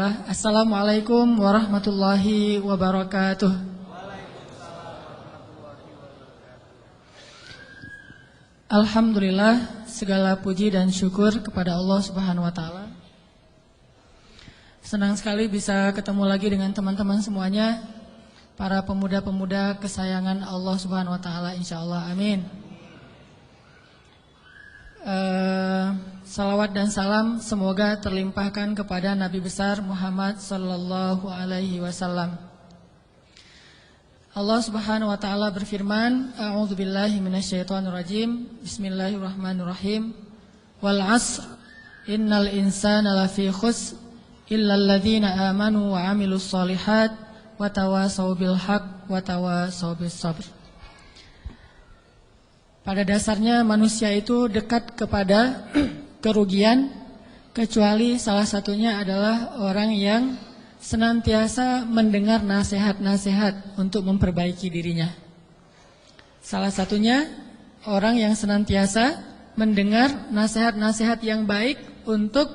Bismillah. Assalamualaikum warahmatullahi wabarakatuh. Alhamdulillah, segala puji dan syukur kepada Allah Subhanahu wa taala. Senang sekali bisa ketemu lagi dengan teman-teman semuanya, para pemuda-pemuda kesayangan Allah Subhanahu wa taala, insyaallah. Amin. Salawat dan salam semoga terlimpahkan kepada Nabi besar Muhammad sallallahu alaihi wasallam. Allah Subhanahu wa taala berfirman, A'udzubillahi minasyaitonirrajim. Bismillahirrahmanirrahim. Wal 'asr innal insana lafi khusr illal ladzina amanu wa 'amilus shalihat wa tawasaw bil haqq wa tawasaw bis sabr. Pada dasarnya manusia itu dekat kepada kerugian, kecuali salah satunya adalah orang yang senantiasa mendengar nasihat-nasihat untuk memperbaiki dirinya. Salah satunya orang yang senantiasa mendengar nasihat-nasihat yang baik untuk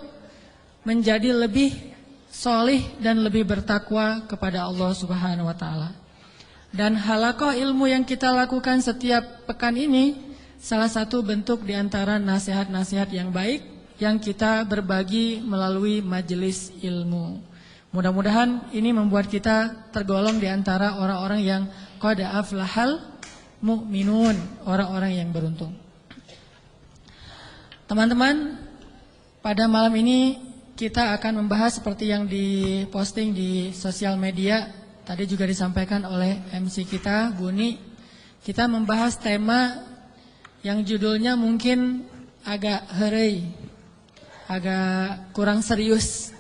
menjadi lebih solih dan lebih bertakwa kepada Allah Subhanahu wa taala. Dan halaqah ilmu yang kita lakukan setiap pekan ini salah satu bentuk di antara nasihat-nasihat yang baik yang kita berbagi melalui majelis ilmu. Mudah-mudahan ini membuat kita tergolong di antara orang-orang yang qad aflahal mu'minun, orang-orang yang beruntung. Teman-teman, pada malam ini kita akan membahas seperti yang diposting di sosial media. Tadi juga disampaikan oleh MC kita, Buni. Kita membahas tema yang judulnya mungkin agak herei, agak kurang serius.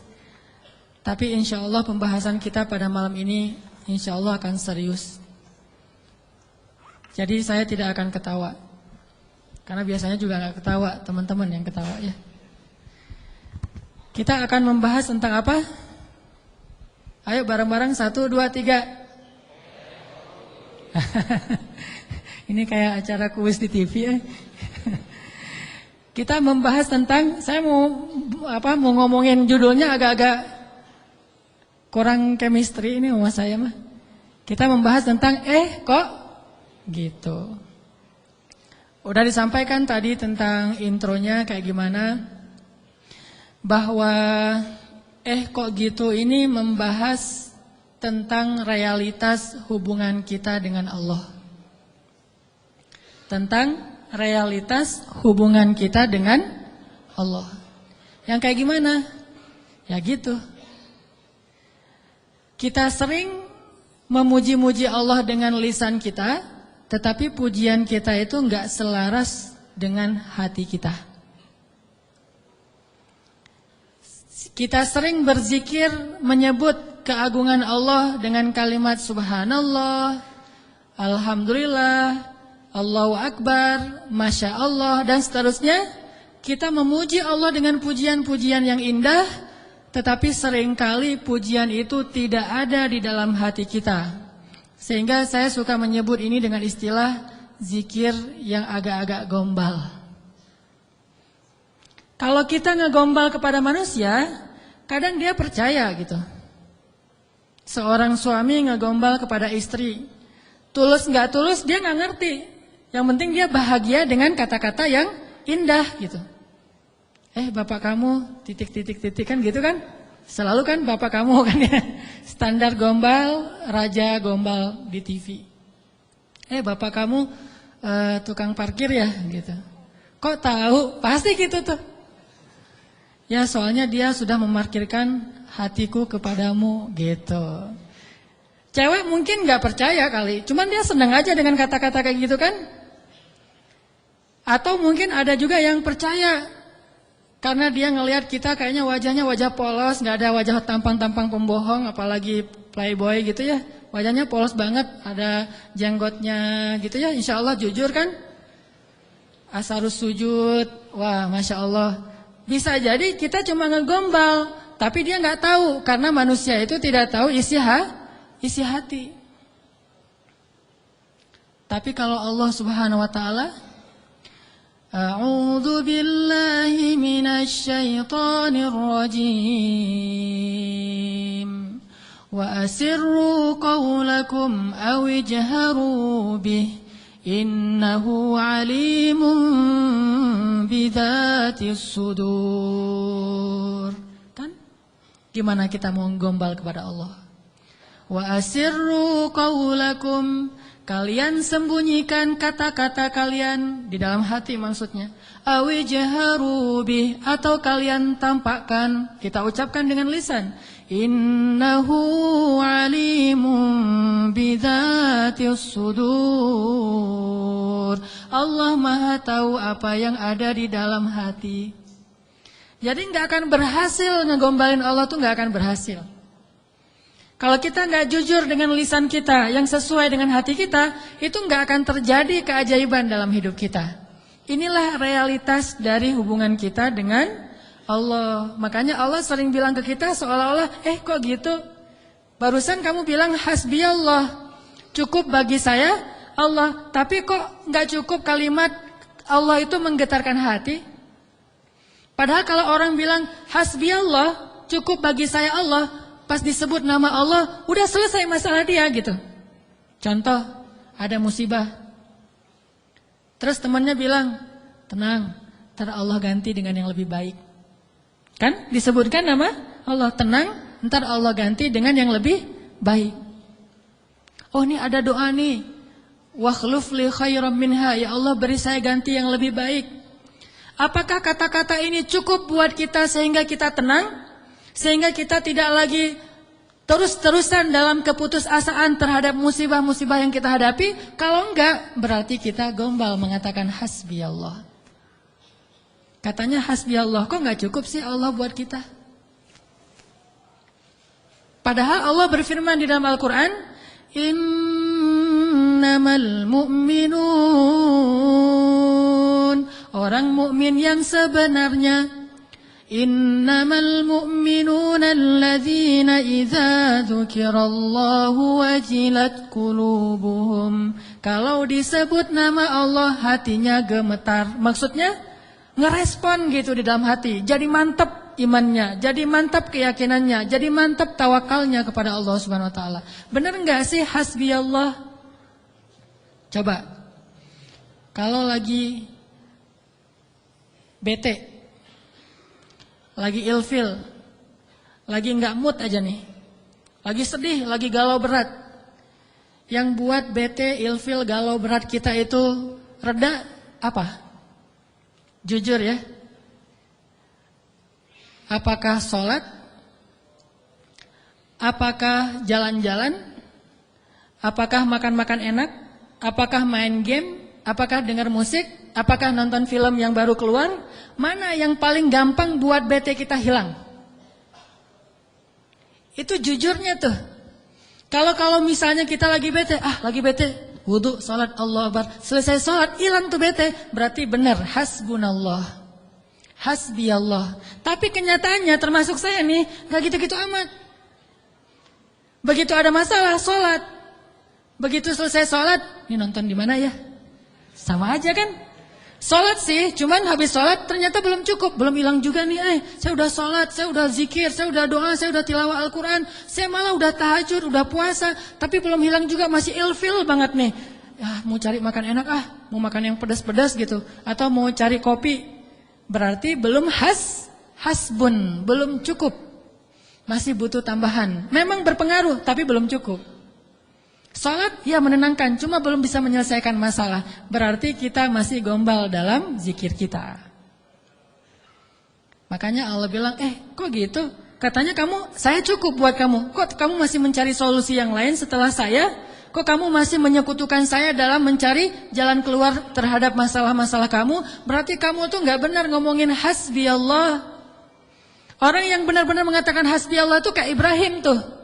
Tapi insya Allah pembahasan kita pada malam ini insya Allah akan serius. Jadi saya tidak akan ketawa. Karena biasanya juga gak ketawa, teman-teman yang ketawa ya. Kita akan membahas tentang apa? Ayo bareng-bareng 1, 2, 3. Ini kayak acara kuis di TV ya. Kita membahas tentang, saya mau ngomongin judulnya agak-agak kurang chemistry ini sama saya mah. Kita membahas tentang kok gitu. Udah disampaikan tadi tentang intronya kayak gimana, bahwa kok gitu ini membahas tentang realitas hubungan kita dengan Allah. Tentang realitas hubungan kita dengan Allah. Yang kayak gimana? Ya gitu. Kita sering memuji-muji Allah dengan lisan kita, tetapi pujian kita itu enggak selaras dengan hati kita. Kita sering berzikir menyebut keagungan Allah dengan kalimat subhanallah, alhamdulillah, Allahu akbar, masya Allah dan seterusnya. Kita memuji Allah dengan pujian-pujian yang indah, tetapi seringkali pujian itu tidak ada di dalam hati kita. Sehingga saya suka menyebut ini dengan istilah zikir yang agak-agak gombal. Kalau kita ngegombal kepada manusia, kadang dia percaya gitu. Seorang suami ngegombal kepada istri, tulus nggak tulus dia nggak ngerti. Yang penting dia bahagia dengan kata-kata yang indah gitu. Bapak kamu titik kan gitu kan? Selalu kan bapak kamu kan ya. Standar gombal, raja gombal di TV. Bapak kamu tukang parkir ya gitu. Kok tahu? Pasti gitu tuh. Ya soalnya dia sudah memarkirkan hatiku kepadamu gitu. Cewek mungkin gak percaya kali, cuman dia senang aja dengan kata-kata kayak gitu kan. Atau mungkin ada juga yang percaya, karena dia ngelihat kita kayaknya wajahnya wajah polos, gak ada wajah tampang-tampang pembohong, apalagi playboy gitu ya. Wajahnya polos banget, ada jenggotnya gitu ya, insya Allah jujur kan. Asarus sujud, wah masya Allah. Bisa jadi kita cuma ngegombal, tapi dia nggak tahu karena manusia itu tidak tahu isi hati. Tapi kalau Allah Subhanahu wa taala A'udzu billahi minasy syaithanir rajim. Wa asirru qawlakum aw ijharu bih innahu alimun bidzatis sudur. Kan? Gimana kita mau gombal kepada Allah? Wa asirru qawlakum, kalian sembunyikan kata-kata kalian di dalam hati maksudnya. Awi jaharu bih, atau kalian tampakkan, kita ucapkan dengan lisan. Innahu alimun bidzatis sudur. Allah Maha tahu apa yang ada di dalam hati. Jadi nggak akan berhasil ngegombalin Allah tuh nggak akan berhasil. Kalau kita nggak jujur dengan lisan kita yang sesuai dengan hati kita, itu nggak akan terjadi keajaiban dalam hidup kita. Inilah realitas dari hubungan kita dengan Allah. Makanya Allah sering bilang ke kita seolah-olah, kok gitu? Barusan kamu bilang hasbiyallah, cukup bagi saya Allah. Tapi kok nggak cukup kalimat Allah itu menggetarkan hati? Padahal kalau orang bilang hasbiyallah, cukup bagi saya Allah, pas disebut nama Allah, udah selesai masalah dia gitu. Contoh, ada musibah. Terus temannya bilang, tenang, ntar Allah ganti dengan yang lebih baik. Kan disebutkan nama Allah, tenang, ntar Allah ganti dengan yang lebih baik. Oh ini ada doa nih, wakhluf li khairam minha, ya Allah beri saya ganti yang lebih baik. Apakah kata-kata ini cukup buat kita sehingga kita tenang? Sehingga kita tidak lagi terus-terusan dalam keputusasaan terhadap musibah-musibah yang kita hadapi. Kalau enggak, berarti kita gombal mengatakan hasbiyallah. Katanya hasbiyallah, kok enggak cukup sih Allah buat kita? Padahal Allah berfirman di dalam Al-Quran, innamal mu'minun, orang mukmin yang sebenarnya. Innamal mu'minuna alladzina idza dzukirallahu wajilat qulubuhum. Kalau disebut nama Allah hatinya gemetar. Maksudnya ngerespon gitu di dalam hati. Jadi mantap imannya, jadi mantap keyakinannya, jadi mantap tawakalnya kepada Allah Subhanahu wa taala. Benar enggak sih hasbiyallah? Coba. Kalau lagi bete, lagi ilfil, lagi nggak mood aja nih, lagi sedih, lagi galau berat. Yang buat bete, ilfil, galau berat kita itu reda apa? Jujur ya. Apakah sholat? Apakah jalan-jalan? Apakah makan-makan enak? Apakah main game? Apakah dengar musik? Apakah nonton film yang baru keluar? Mana yang paling gampang buat bete kita hilang? Itu jujurnya tuh. Kalau misalnya kita lagi bete, wudu, sholat, Allah Akbar, selesai sholat, hilang tuh bete. Berarti benar, hasbunallah, hasbiyallah. Tapi kenyataannya termasuk saya nih, gak gitu-gitu amat. Begitu ada masalah, sholat. Begitu selesai sholat, ini nonton di mana ya? Sama aja kan? Sholat sih, cuman habis sholat ternyata belum cukup, belum hilang juga nih. Saya udah sholat, saya udah zikir, saya udah doa, saya udah tilawah Al-Quran, saya malah udah tahajud, udah puasa, tapi belum hilang juga, masih ilfil banget nih. Mau cari makan enak mau makan yang pedas-pedas gitu, atau mau cari kopi, berarti belum hasbun, belum cukup, masih butuh tambahan. Memang berpengaruh, tapi belum cukup. Salat ya menenangkan, cuma belum bisa menyelesaikan masalah. Berarti kita masih gombal dalam zikir kita. Makanya Allah bilang, kok gitu? Katanya saya cukup buat kamu. Kok kamu masih mencari solusi yang lain setelah saya? Kok kamu masih menyekutukan saya dalam mencari jalan keluar terhadap masalah-masalah kamu? Berarti kamu tuh gak benar ngomongin hasbiyallah. Orang yang benar-benar mengatakan hasbiyallah tuh kayak Ibrahim tuh.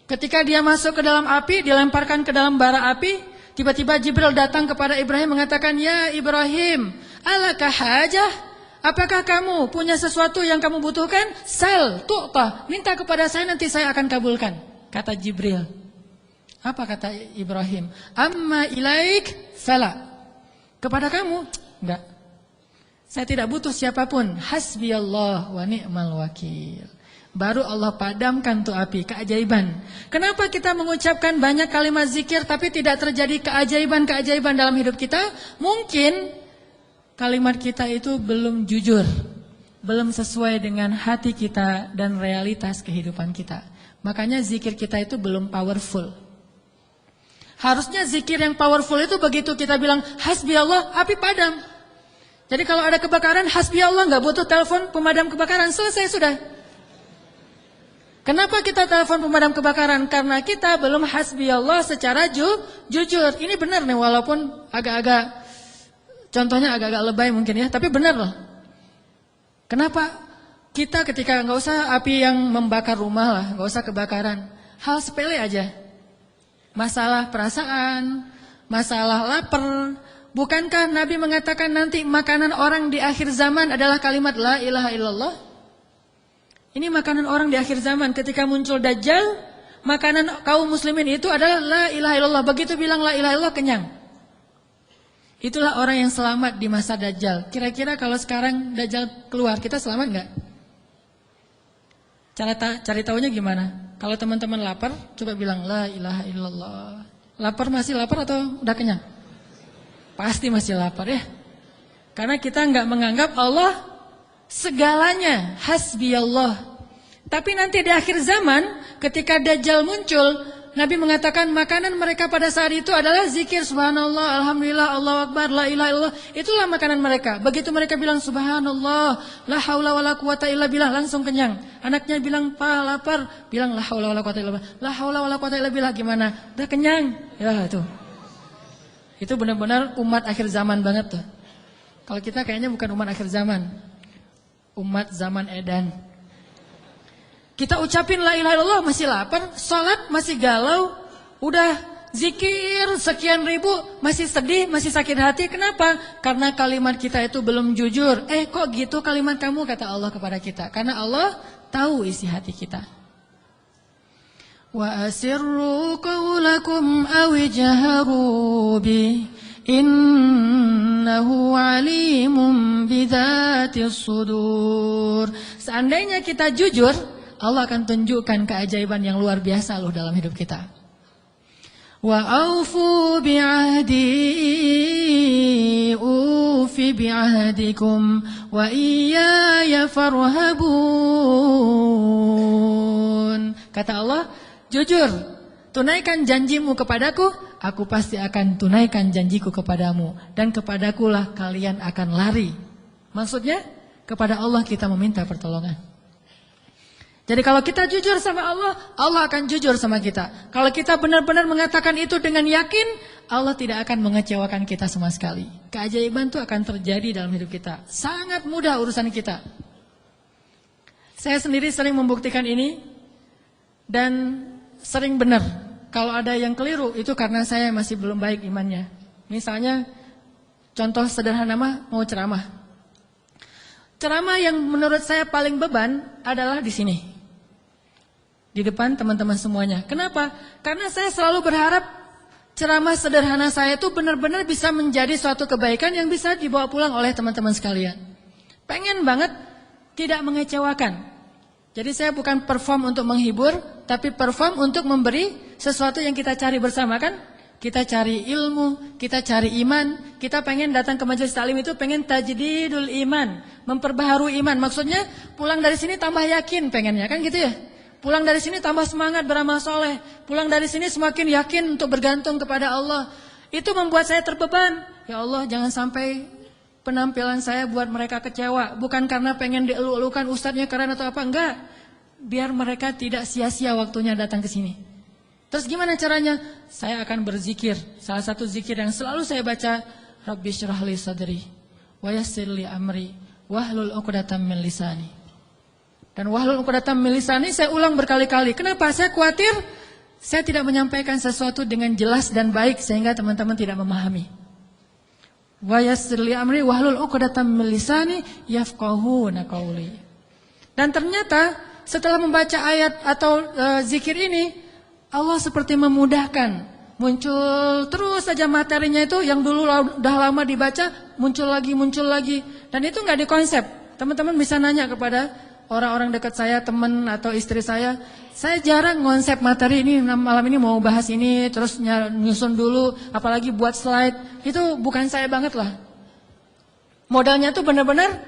Ketika dia masuk ke dalam api, dilemparkan ke dalam bara api, tiba-tiba Jibril datang kepada Ibrahim mengatakan, ya Ibrahim, alaka hajah? Apakah kamu punya sesuatu yang kamu butuhkan? Sal, tu'ta, minta kepada saya nanti saya akan kabulkan. Kata Jibril. Apa kata Ibrahim? Amma ilaik fala. Kepada kamu? Enggak. Saya tidak butuh siapapun. Hasbiyallah wa ni'mal wakil. Baru Allah padamkan tuh api, keajaiban. Kenapa kita mengucapkan banyak kalimat zikir tapi tidak terjadi keajaiban-keajaiban dalam hidup kita? Mungkin kalimat kita itu belum jujur, belum sesuai dengan hati kita dan realitas kehidupan kita. Makanya zikir kita itu belum powerful. Harusnya zikir yang powerful itu begitu kita bilang hasbiyallah, api padam. Jadi kalau ada kebakaran, hasbiyallah, nggak butuh telepon pemadam kebakaran, selesai sudah. Kenapa kita telepon pemadam kebakaran? Karena kita belum hasbiyallah secara jujur. Ini benar nih, walaupun agak-agak, contohnya agak-agak lebay mungkin ya, tapi benar loh. Kenapa? Kita ketika nggak usah api yang membakar rumah lah, nggak usah kebakaran, hal sepele aja. Masalah perasaan, masalah lapar. Bukankah Nabi mengatakan nanti makanan orang di akhir zaman adalah kalimat la ilaha illallah? Ini makanan orang di akhir zaman. Ketika muncul Dajjal, makanan kaum muslimin itu adalah la ilaha illallah. Begitu bilang la ilaha illallah, kenyang. Itulah orang yang selamat di masa Dajjal. Kira-kira kalau sekarang Dajjal keluar, kita selamat nggak? Cari tahunya gimana? Kalau teman-teman lapar, coba bilang la ilaha illallah. Lapar masih lapar atau udah kenyang? Pasti masih lapar ya. Karena kita nggak menganggap Allah segalanya, hasbiyallah. Tapi nanti di akhir zaman, ketika Dajjal muncul, Nabi mengatakan makanan mereka pada saat itu adalah zikir subhanallah, alhamdulillah, Allahu akbar, la ilaha illallah. Itulah makanan mereka. Begitu mereka bilang subhanallah, la haula wala quwata illa billah, langsung kenyang. Anaknya bilang, "Pa, lapar." Bilang la haula wala quwata illa billah. La haula wala quwata illa billah gimana? Udah kenyang. Ya itu. Itu benar-benar umat akhir zaman banget tuh. Kalau kita kayaknya bukan umat akhir zaman. Umat zaman edan. Kita ucapin la ilaha illallah masih lapar, sholat masih galau, udah zikir sekian ribu masih sedih, masih sakit hati. Kenapa? Karena kalimat kita itu belum jujur. Kok gitu kalimat kamu, kata Allah kepada kita. Karena Allah tahu isi hati kita. Wa asirru qawlakum aw jaharu bi innahu alimun bidzatis sudur. Seandainya kita jujur, Allah akan tunjukkan keajaiban yang luar biasa loh dalam hidup kita. Wa aufu bi'ahdi ufi bi'ahdikum wa iyaya farhabun. Kata Allah, jujur, tunaikan janjimu kepadaku, aku pasti akan tunaikan janjiku kepadamu, dan kepadakulah kalian akan lari. Maksudnya, kepada Allah kita meminta pertolongan. Jadi kalau kita jujur sama Allah, Allah akan jujur sama kita. Kalau kita benar-benar mengatakan itu dengan yakin, Allah tidak akan mengecewakan kita sama sekali. Keajaiban itu akan terjadi dalam hidup kita. Sangat mudah urusan kita. Saya sendiri sering membuktikan ini, dan sering benar. Kalau ada yang keliru, itu karena saya masih belum baik imannya. Misalnya, contoh sederhana mau ceramah. Ceramah yang menurut saya paling beban adalah di sini. Di depan teman-teman semuanya. Kenapa? Karena saya selalu berharap ceramah sederhana saya itu benar-benar bisa menjadi suatu kebaikan yang bisa dibawa pulang oleh teman-teman sekalian. Pengen banget tidak mengecewakan. Jadi saya bukan perform untuk menghibur, tapi perform untuk memberi sesuatu yang kita cari bersama kan? Kita cari ilmu, kita cari iman, kita pengen datang ke majelis taklim itu pengen tajdidul iman, memperbaharui iman. Maksudnya pulang dari sini tambah yakin pengennya kan gitu ya? Pulang dari sini tambah semangat beramal soleh. Pulang dari sini semakin yakin untuk bergantung kepada Allah. Itu membuat saya terbeban. Ya Allah, jangan sampai penampilan saya buat mereka kecewa. Bukan karena pengen dielu-elukan ustadznya keren atau apa, enggak. Biar mereka tidak sia-sia waktunya datang ke sini. Terus gimana caranya? Saya akan berzikir. Salah satu zikir yang selalu saya baca, Rabbi syrah li sadri wa yassir li amri wahlul 'uqdatam min lisani. Dan wahlul 'uqdatam min lisani saya ulang berkali-kali. Kenapa? Saya khawatir saya tidak menyampaikan sesuatu dengan jelas dan baik sehingga teman-teman tidak memahami. Wa yassir li amri wahlul 'uqdatam min lisani yafqahuna qauli. Dan ternyata setelah membaca ayat atau zikir ini, Allah seperti memudahkan Muncul terus saja materinya itu yang dulu udah lama dibaca, muncul lagi. Dan itu nggak dikonsep. Teman-teman bisa nanya kepada orang-orang dekat saya, teman atau istri saya jarang konsep materi ini, malam ini mau bahas ini, terus nyusun dulu, apalagi buat slide. Itu bukan saya banget lah. Modalnya tuh benar-benar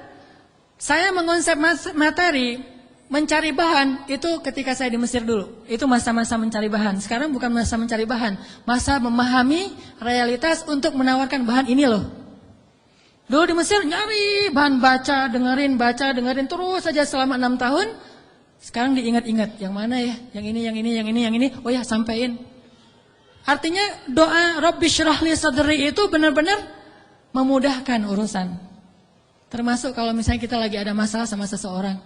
saya mengonsep materi, mencari bahan itu ketika saya di Mesir dulu. Itu masa-masa mencari bahan. Sekarang bukan masa mencari bahan, masa memahami realitas untuk menawarkan bahan ini loh. Dulu di Mesir nyari bahan, baca, dengerin terus saja selama 6 tahun. Sekarang diingat-ingat, yang mana ya? Yang ini. Oh ya, sampein. Artinya doa Rabbi syrah li sadri itu benar-benar memudahkan urusan. Termasuk kalau misalnya kita lagi ada masalah sama seseorang.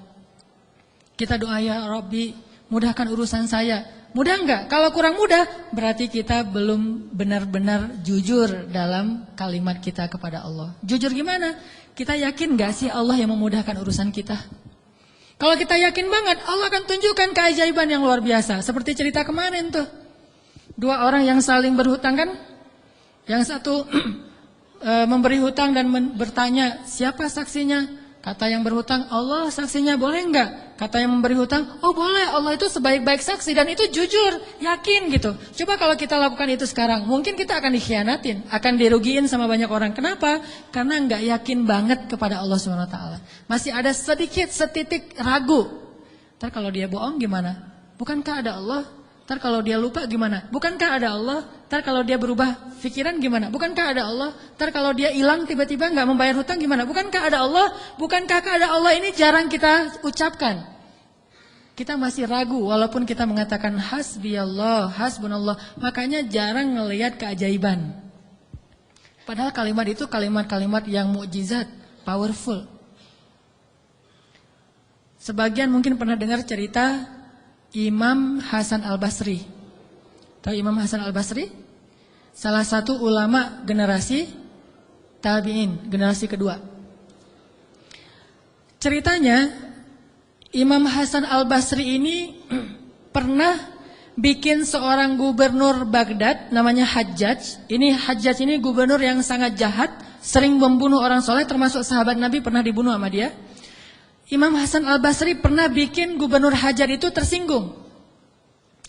Kita doa, ya Rabbi, mudahkan urusan saya. Mudah enggak? Kalau kurang mudah, berarti kita belum benar-benar jujur dalam kalimat kita kepada Allah. Jujur gimana? Kita yakin enggak sih Allah yang memudahkan urusan kita? Kalau kita yakin banget, Allah akan tunjukkan keajaiban yang luar biasa. Seperti cerita kemarin tuh. 2 orang yang saling berhutang kan? Yang satu memberi hutang dan bertanya, siapa saksinya? Kata yang berhutang, Allah saksinya, boleh enggak? Kata yang memberi hutang, oh boleh, Allah itu sebaik-baik saksi dan itu jujur, yakin gitu. Coba kalau kita lakukan itu sekarang, mungkin kita akan dikhianatin, akan dirugiin sama banyak orang. Kenapa? Karena enggak yakin banget kepada Allah SWT. Masih ada sedikit, setitik ragu. Ntar kalau dia bohong gimana? Bukankah ada Allah? Ntar kalau dia lupa gimana? Bukankah ada Allah? Ntar kalau dia berubah pikiran gimana? Bukankah ada Allah? Ntar kalau dia hilang tiba-tiba nggak membayar hutang gimana? Bukankah ada Allah? Bukankah ada Allah? Ini jarang kita ucapkan. Kita masih ragu walaupun kita mengatakan hasbiyallah, hasbunallah. Makanya jarang ngelihat keajaiban. Padahal kalimat itu kalimat-kalimat yang mukjizat, powerful. Sebagian mungkin pernah dengar cerita Imam Hasan Al-Basri. Tahu Imam Hasan Al-Basri? Salah satu ulama generasi tabi'in, generasi kedua. Ceritanya Imam Hasan Al-Basri ini pernah bikin seorang gubernur Baghdad namanya Hajjaj. Hajjaj ini gubernur yang sangat jahat, sering membunuh orang soleh, termasuk sahabat Nabi pernah dibunuh sama dia. Imam Hasan Al-Basri pernah bikin gubernur Hajjaj itu tersinggung.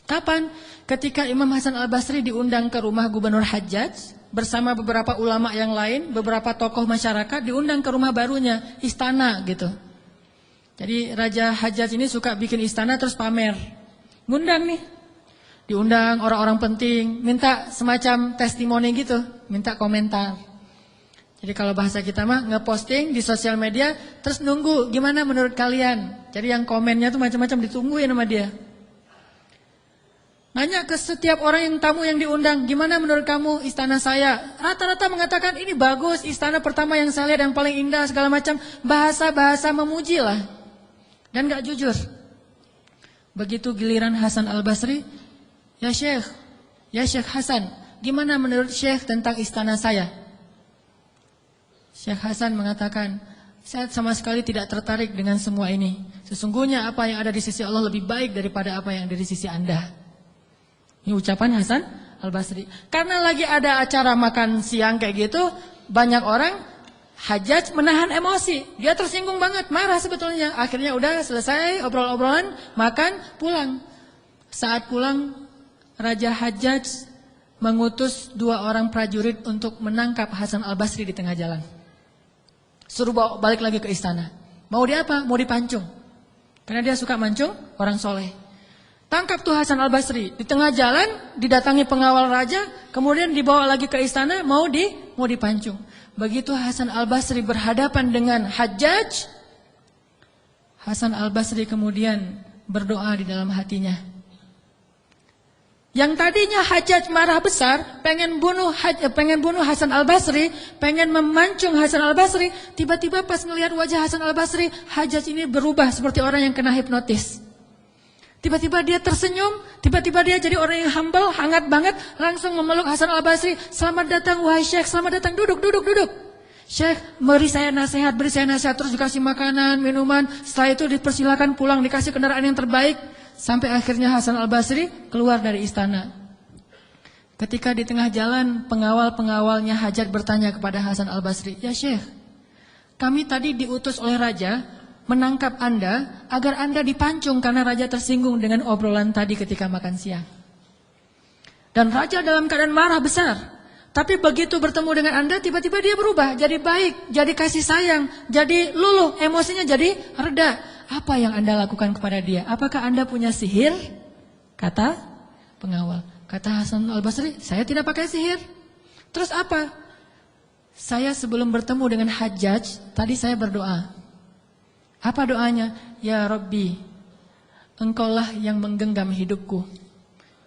Kapan? Ketika Imam Hasan Al-Basri diundang ke rumah gubernur Hajjaj bersama beberapa ulama yang lain, beberapa tokoh masyarakat diundang ke rumah barunya, istana gitu. Jadi Raja Hajjaj ini suka bikin istana terus pamer. Ngundang nih. Diundang orang-orang penting, minta semacam testimoni gitu, minta komentar. Jadi kalau bahasa kita mah ngeposting di sosial media, terus nunggu gimana menurut kalian. Jadi yang komennya tuh macam-macam ditungguin sama dia. Nanya ke setiap orang yang tamu yang diundang, gimana menurut kamu istana saya? Rata-rata mengatakan ini bagus, istana pertama yang saya lihat yang paling indah segala macam. Bahasa-bahasa memuji lah. Dan gak jujur. Begitu giliran Hasan Al-Basri, ya Syekh Hasan, gimana menurut Syekh tentang istana saya? Syekh Hasan mengatakan, saya sama sekali tidak tertarik dengan semua ini. Sesungguhnya apa yang ada di sisi Allah lebih baik daripada apa yang ada di sisi Anda. Ini ucapan Hasan Al-Basri. Karena lagi ada acara makan siang kayak gitu, banyak orang, Hajjaj menahan emosi. Dia tersinggung banget, marah sebetulnya. Akhirnya udah selesai obrol-obrolan, makan, pulang. Saat pulang, Raja Hajjaj mengutus 2 orang prajurit untuk menangkap Hasan Al-Basri di tengah jalan. Suruh bawa balik lagi ke istana. Mau dia apa? Mau dipancung. Karena dia suka mancung orang soleh. Tangkap tuh Hasan Al-Basri. Di tengah jalan didatangi pengawal raja. Kemudian dibawa lagi ke istana. Mau dipancung. Begitu Hasan Al-Basri berhadapan dengan Hajjaj, Hasan Al-Basri kemudian berdoa di dalam hatinya. Yang tadinya Hajjaj marah besar, pengen bunuh Hasan Al-Basri, pengen memancung Hasan Al-Basri, tiba-tiba pas ngelihat wajah Hasan Al-Basri, Hajjaj ini berubah seperti orang yang kena hipnotis. Tiba-tiba dia tersenyum, tiba-tiba dia jadi orang yang humble, hangat banget, langsung memeluk Hasan Al-Basri. Selamat datang wahai Syekh, selamat datang, duduk. Syekh, beri saya nasihat, terus dikasih makanan, minuman. Setelah itu dipersilakan pulang, dikasih kendaraan yang terbaik. Sampai akhirnya Hasan Al-Basri keluar dari istana. Ketika di tengah jalan, pengawal-pengawalnya Hajjaj bertanya kepada Hasan al-Basri, "Ya Syekh, kami tadi diutus oleh raja menangkap Anda agar Anda dipancung karena raja tersinggung dengan obrolan tadi ketika makan siang. Dan raja dalam keadaan marah besar. Tapi begitu bertemu dengan Anda, tiba-tiba dia berubah, jadi baik, jadi kasih sayang, jadi luluh, emosinya jadi reda. Apa yang Anda lakukan kepada dia? Apakah Anda punya sihir?" Kata pengawal. Kata Hasan al-Basri, "Saya tidak pakai sihir." "Terus apa?" "Saya sebelum bertemu dengan Hajjaj, tadi saya berdoa." "Apa doanya?" "Ya Rabbi, Engkaulah yang menggenggam hidupku.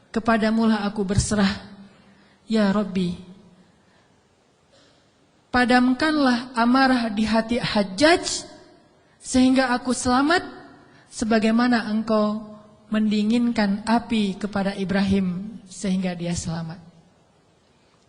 Kepadamulah aku berserah. Ya Rabbi, padamkanlah amarah di hati Hajjaj sehingga aku selamat sebagaimana Engkau mendinginkan api kepada Ibrahim sehingga dia selamat."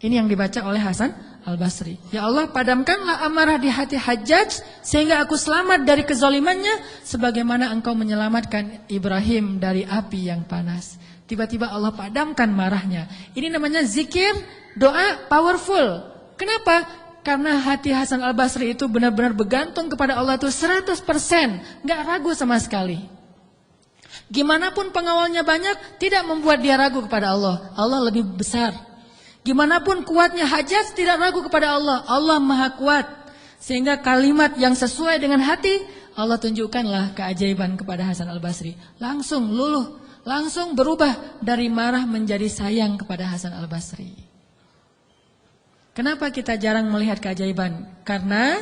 Ini yang dibaca oleh Hasan al-Basri. "Ya Allah, padamkanlah amarah di hati Hajjaj sehingga aku selamat dari kezalimannya sebagaimana Engkau menyelamatkan Ibrahim dari api yang panas." Tiba-tiba Allah padamkan marahnya. Ini namanya zikir, doa powerful. Kenapa? Karena hati Hasan al-Basri itu benar-benar bergantung kepada Allah itu 100%, nggak ragu sama sekali. Gimana pun pengawalnya banyak, tidak membuat dia ragu kepada Allah. Allah lebih besar. Gimana pun kuatnya Hajjaj, tidak ragu kepada Allah. Allah maha kuat. Sehingga kalimat yang sesuai dengan hati, Allah tunjukkanlah keajaiban kepada Hasan al-Basri. Langsung luluh, langsung berubah dari marah menjadi sayang kepada Hasan al-Basri. Kenapa kita jarang melihat keajaiban? Karena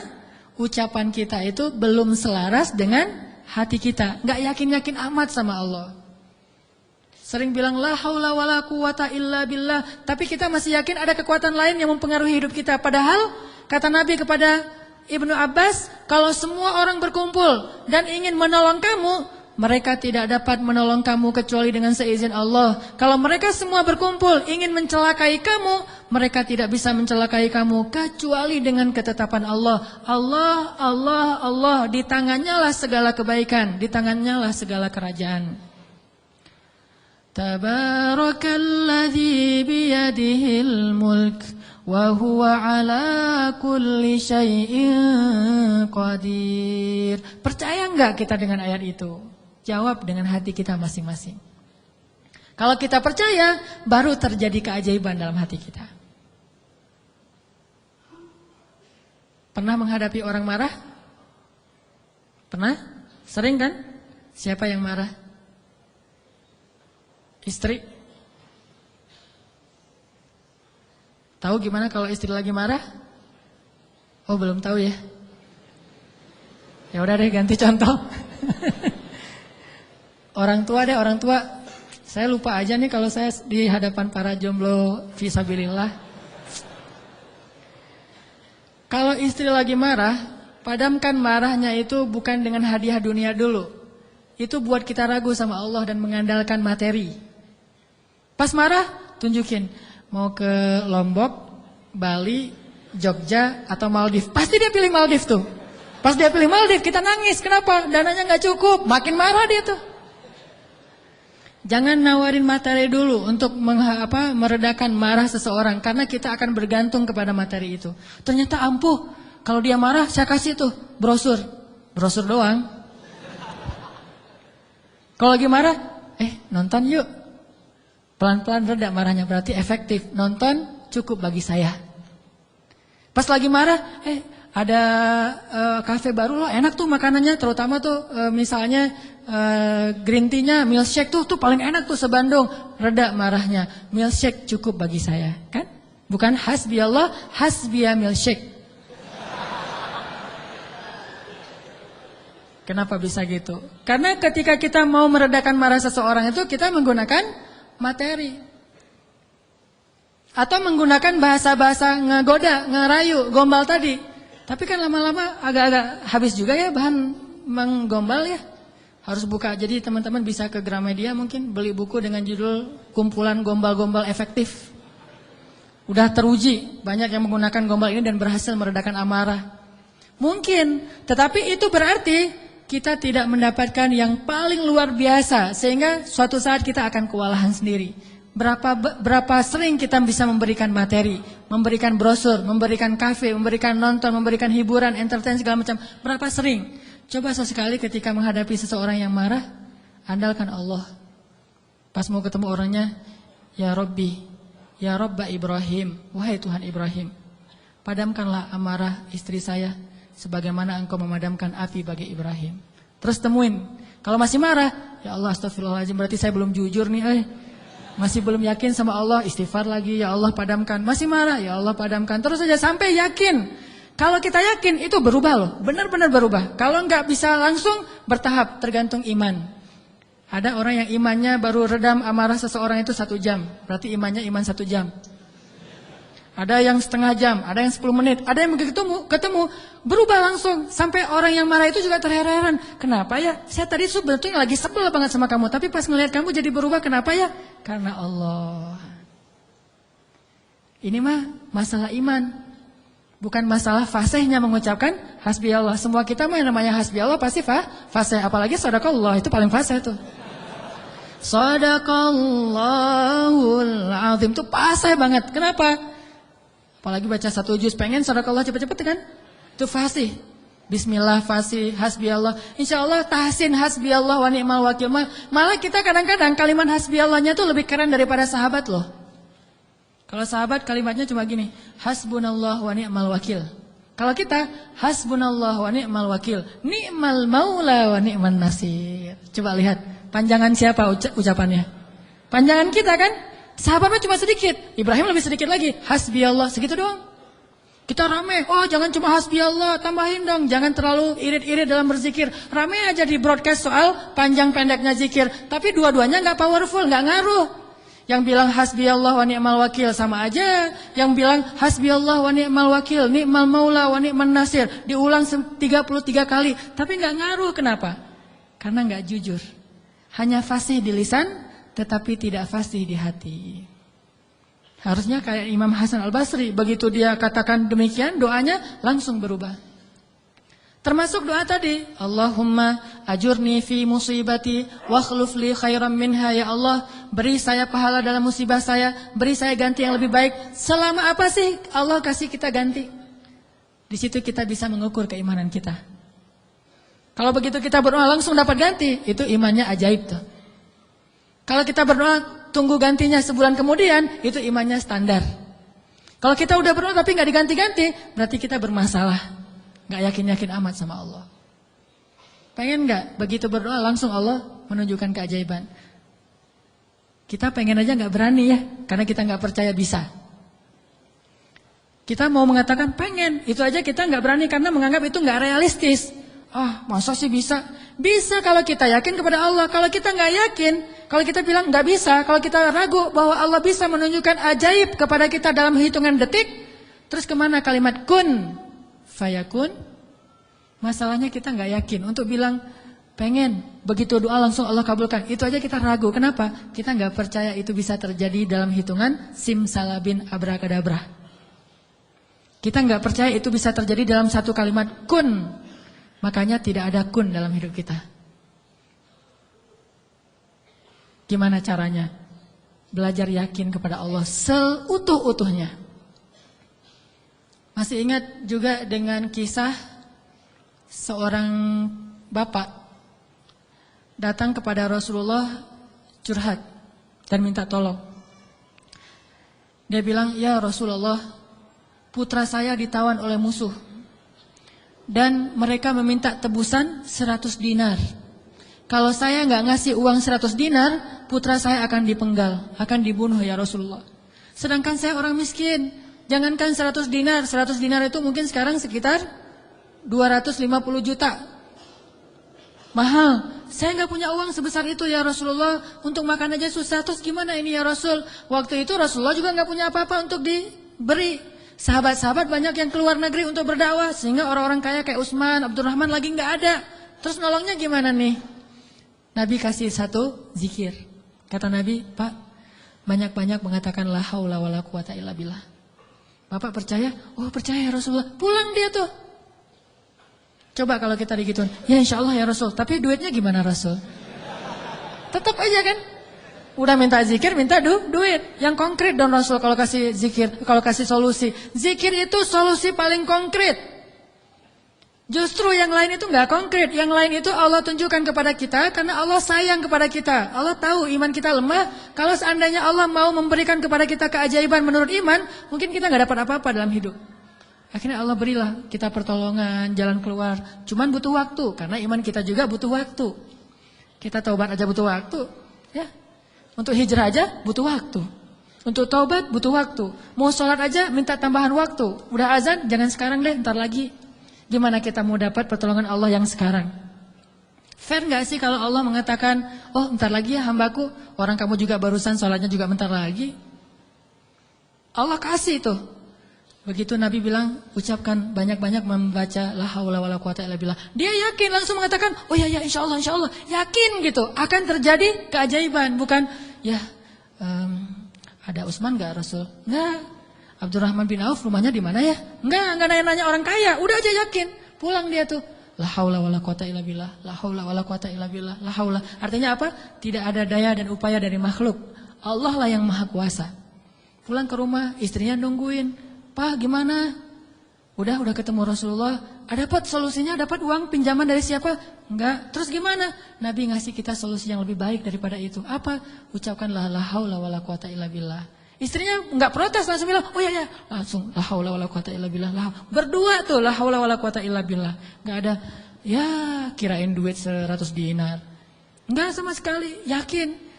ucapan kita itu belum selaras dengan hati kita. Gak yakin-yakin amat sama Allah. Sering bilang la haula wala quwata illa billah, tapi kita masih yakin ada kekuatan lain yang mempengaruhi hidup kita. Padahal kata Nabi kepada Ibnu Abbas, kalau semua orang berkumpul dan ingin menolong kamu, mereka tidak dapat menolong kamu kecuali dengan seizin Allah. Kalau mereka semua berkumpul ingin mencelakai kamu, mereka tidak bisa mencelakai kamu kecuali dengan ketetapan Allah. Allah, Allah, Allah, di tangannya lah segala kebaikan, di tangannya lah segala kerajaan. Tabarakalladzi biyadihil mulk wa huwa ala kulli syai'in qadir. Percaya enggak kita dengan ayat itu? Jawab dengan hati kita masing-masing. Kalau kita percaya, baru terjadi keajaiban dalam hati kita. Pernah menghadapi orang marah? Pernah? Sering kan? Siapa yang marah? Istri. Tahu gimana kalau istri lagi marah? Oh, belum tahu ya. Ya udah deh, ganti contoh. Orang tua deh, orang tua. Saya lupa aja nih kalau saya di hadapan para jomblo fisabilillah. Kalau istri lagi marah, padamkan marahnya itu bukan dengan hadiah dunia dulu. Itu buat kita ragu sama Allah dan mengandalkan materi. Pas marah, tunjukin. Mau ke Lombok, Bali, Jogja, atau Maldives. Pasti dia pilih Maldives tuh. Pas dia pilih Maldives, kita nangis. Kenapa? Dananya gak cukup. Makin marah dia tuh. Jangan nawarin materi dulu untuk meredakan marah seseorang. Karena kita akan bergantung kepada materi itu. Ternyata ampuh. Kalau dia marah, saya kasih tuh brosur. Brosur doang. Kalau lagi marah, nonton yuk. Pelan-pelan reda marahnya, berarti efektif. Nonton cukup bagi saya. Pas lagi marah, ada kafe baru loh, enak tuh makanannya. Terutama tuh misalnya green tea-nya, milkshake tuh paling enak tuh se-Bandung. Reda marahnya, milkshake cukup bagi saya. Kan? Bukan hasbi Allah, hasbiya milkshake. Kenapa bisa gitu? Karena ketika kita mau meredakan marah seseorang itu, kita menggunakan materi. Atau menggunakan bahasa-bahasa ngegoda, ngerayu, gombal tadi. Tapi kan lama-lama agak-agak habis juga ya bahan menggombal ya. Harus buka, jadi teman-teman bisa ke Gramedia mungkin beli buku dengan judul Kumpulan Gombal-Gombal Efektif. Udah teruji, banyak yang menggunakan gombal ini dan berhasil meredakan amarah. Mungkin, tetapi itu berarti kita tidak mendapatkan yang paling luar biasa, sehingga suatu saat kita akan kewalahan sendiri. Berapa sering kita bisa memberikan materi, memberikan brosur, memberikan kafe, memberikan nonton, memberikan hiburan, entertain segala macam. Berapa sering? Coba sesekali ketika menghadapi seseorang yang marah, andalkan Allah. Pas mau ketemu orangnya, ya Rabbi, ya Rabba Ibrahim, wahai Tuhan Ibrahim, padamkanlah amarah istri saya sebagaimana engkau memadamkan api bagi Ibrahim. Terus temuin, kalau masih marah, ya Allah astagfirullahaladzim, berarti saya belum jujur nih, masih belum yakin sama Allah, istighfar lagi, ya Allah padamkan. Masih marah, ya Allah padamkan. Terus saja sampai yakin. Kalau kita yakin itu berubah loh, benar-benar berubah. Kalau enggak bisa langsung, bertahap, tergantung iman. Ada orang yang imannya baru redam amarah seseorang itu 1 jam, berarti imannya iman 1 jam. Ada yang setengah jam, ada yang 10 menit, ada yang begitu ketemu berubah langsung. Sampai orang yang marah itu juga terheran-heran. Kenapa ya? Saya tadi sebetulnya lagi sebel banget sama kamu, tapi pas ngelihat kamu jadi berubah, kenapa ya? Karena Allah. Ini mah masalah iman. Bukan masalah fasihnya mengucapkan hasbi Allah. Semua kita mah yang namanya hasbi Allah pasti fasih. Apalagi sadaqallah, itu paling fasih tuh. Sadaqallahul azim, itu fasih banget. Kenapa? Apalagi baca 1 juz, pengen sadaqallah cepet-cepet kan? Itu fasih. Bismillah fasih, hasbi Allah. Insya Allah tahsin hasbi Allah wa ni'mal wakil. Malah kita kadang-kadang kalimat hasbi Allahnya tuh lebih keren daripada sahabat loh. Kalau sahabat kalimatnya cuma gini, hasbunallah wa ni'mal wakil. Kalau kita, hasbunallah wa ni'mal wakil, ni'mal maula wa ni'man nasir. Coba lihat, panjangan siapa ucapannya? Panjangan kita kan? Sahabatnya cuma sedikit, Ibrahim lebih sedikit lagi, hasbi Allah, segitu doang. Kita rame, oh jangan cuma hasbi Allah, tambahin dong, jangan terlalu irit-irit dalam berzikir. Rame aja di broadcast soal panjang pendeknya zikir, tapi dua-duanya nggak powerful, nggak ngaruh. Yang bilang hasbi Allah wa ni'mal wakil sama aja, yang bilang hasbi Allah wa ni'mal wakil, ni'mal maula wa ni'man nasir, diulang 33 kali, tapi nggak ngaruh. Kenapa? Karena nggak jujur. Hanya fasih di lisan, tetapi tidak fasih di hati. Harusnya kayak Imam Hasan Al-Basri, begitu dia katakan demikian, doanya langsung berubah. Termasuk doa tadi, Allahumma ajurni fi musibati wa akhluf li khairan minha, ya Allah, beri saya pahala dalam musibah saya, beri saya ganti yang lebih baik. Selama apa sih Allah kasih kita ganti? Di situ kita bisa mengukur keimanan kita. Kalau begitu kita berdoa langsung dapat ganti, itu imannya ajaib tuh. Kalau kita berdoa tunggu gantinya sebulan kemudian, itu imannya standar. Kalau kita udah berdoa tapi nggak diganti-ganti, berarti kita bermasalah, nggak yakin-yakin amat sama Allah. Pengen nggak begitu berdoa langsung Allah menunjukkan keajaiban? Kita pengen aja nggak berani ya, karena kita nggak percaya bisa. Kita mau mengatakan pengen, itu aja kita nggak berani karena menganggap itu nggak realistis. Masa sih bisa? Bisa kalau kita yakin kepada Allah. Kalau kita nggak yakin, kalau kita bilang nggak bisa, kalau kita ragu bahwa Allah bisa menunjukkan ajaib kepada kita dalam hitungan detik, terus kemana kalimat kun fayakun? Masalahnya kita nggak yakin untuk bilang pengen, begitu doa langsung Allah kabulkan. Itu aja kita ragu. Kenapa? Kita nggak percaya itu bisa terjadi dalam hitungan simsalabin abrakadabra. Kita nggak percaya itu bisa terjadi dalam satu kalimat kun. Makanya tidak ada kun dalam hidup kita. Gimana caranya? Belajar yakin kepada Allah seutuh-utuhnya. Masih ingat juga dengan kisah seorang bapak datang kepada Rasulullah curhat dan minta tolong. Dia bilang, ya Rasulullah, putra saya ditawan oleh musuh. Dan mereka meminta tebusan 100 dinar. Kalau saya nggak ngasih uang 100 dinar, putra saya akan dipenggal, akan dibunuh ya Rasulullah. Sedangkan saya orang miskin. Jangankan 100 dinar, 100 dinar itu mungkin sekarang sekitar 250 juta. Mahal. Saya nggak punya uang sebesar itu ya Rasulullah. Untuk makan aja susah. Terus gimana ini ya Rasul? Waktu itu Rasulullah juga nggak punya apa-apa untuk diberi. Sahabat-sahabat banyak yang keluar negeri untuk berdakwah, sehingga orang-orang kaya kayak Utsman, Abdurrahman lagi nggak ada. Terus nolongnya gimana nih? Nabi kasih satu zikir. Kata Nabi, Pak, banyak-banyak mengatakan la haula wala quwata illa billah. Bapak percaya? Oh percaya ya Rasulullah. Pulang dia tuh. Coba kalau kita digituin, ya insya Allah ya Rasul. Tapi duitnya gimana Rasul? Tetap aja kan? Udah minta zikir, minta duit. Yang konkret dong Rasul kalau kasih zikir, kalau kasih solusi. Zikir itu solusi paling konkret. Justru yang lain itu nggak konkret. Yang lain itu Allah tunjukkan kepada kita karena Allah sayang kepada kita. Allah tahu iman kita lemah. Kalau seandainya Allah mau memberikan kepada kita keajaiban menurut iman, mungkin kita nggak dapat apa-apa dalam hidup. Akhirnya Allah berilah kita pertolongan, jalan keluar. Cuman butuh waktu karena iman kita juga butuh waktu. Kita taubat aja butuh waktu, ya. Untuk hijrah aja butuh waktu. Untuk taubat butuh waktu. Mau sholat aja minta tambahan waktu. Udah azan jangan sekarang deh, ntar lagi. Gimana kita mau dapat pertolongan Allah yang sekarang? Fair gak sih kalau Allah mengatakan, oh ntar lagi ya hambaku, orang kamu juga barusan sholatnya juga bentar lagi. Allah kasih tuh. Begitu Nabi bilang, ucapkan banyak-banyak membaca la haula wala quwata illa billah. Dia yakin langsung mengatakan, oh ya insya Allah, yakin gitu akan terjadi keajaiban, bukan ya ada Utsman gak Rasul? Enggak. Abdurrahman bin Auf rumahnya di mana ya? Enggak nanya-nanya orang kaya, udah aja yakin. Pulang dia tuh, la haula wala quwata illa billah, la haula wala quwata illa billah, la haula. Artinya apa? Tidak ada daya dan upaya dari makhluk. Allah lah yang maha kuasa. Pulang ke rumah, istrinya nungguin. Pak gimana? Udah ketemu Rasulullah. Dapat solusinya, dapat uang pinjaman dari siapa? Enggak. Terus gimana? Nabi ngasih kita solusi yang lebih baik daripada itu. Apa? Ucapkanlah la haula wala quwata illa billah. Istrinya enggak protes, langsung bilang, oh ya, langsung la haula wala quwata illa billah. Berdua tuh la haula wala quwata illa billah. Enggak ada ya kirain duit 100 dinar. Enggak sama sekali, yakin.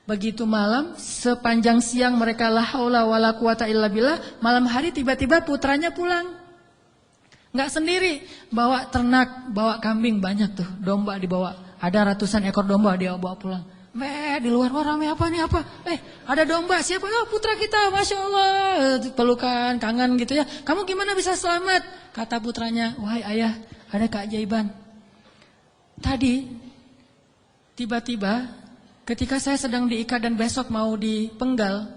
Begitu malam, sepanjang siang mereka la haula wala quwata illa billah, malam hari tiba-tiba putranya pulang. Enggak sendiri, bawa ternak, bawa kambing banyak tuh, domba dibawa. Ada ratusan ekor domba dia bawa pulang. Di luar orang apa nih apa? Ada domba, siapa? Oh, putra kita, Masya Allah. Pelukan, kangen gitu ya. Kamu gimana bisa selamat? Kata putranya, wahai ayah, ada keajaiban. Tadi, tiba-tiba ketika saya sedang diikat dan besok mau dipenggal,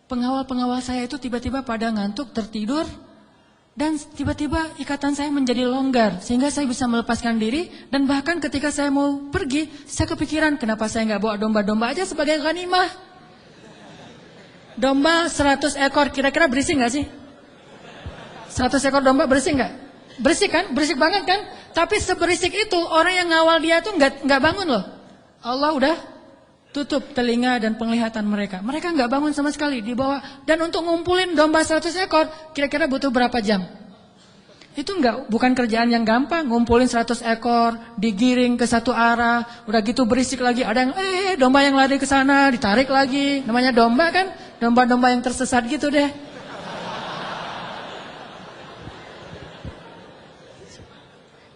pengawal-pengawal saya itu tiba-tiba pada ngantuk, tertidur, dan tiba-tiba ikatan saya menjadi longgar, sehingga saya bisa melepaskan diri, dan bahkan ketika saya mau pergi, saya kepikiran, kenapa saya nggak bawa domba-domba aja sebagai ghanimah? Domba 100 ekor, kira-kira berisik nggak sih? 100 ekor domba berisik nggak? Berisik kan? Berisik banget kan? Tapi seberisik itu, orang yang ngawal dia tuh nggak bangun loh. Allah udah tutup telinga dan penglihatan mereka. Mereka nggak bangun sama sekali, dibawa. Dan untuk ngumpulin domba 100 ekor, kira-kira butuh berapa jam? Itu bukan kerjaan yang gampang. Ngumpulin 100 ekor, digiring ke satu arah, udah gitu berisik lagi. Ada yang domba yang lari ke sana, ditarik lagi. Namanya domba kan, domba-domba yang tersesat gitu deh.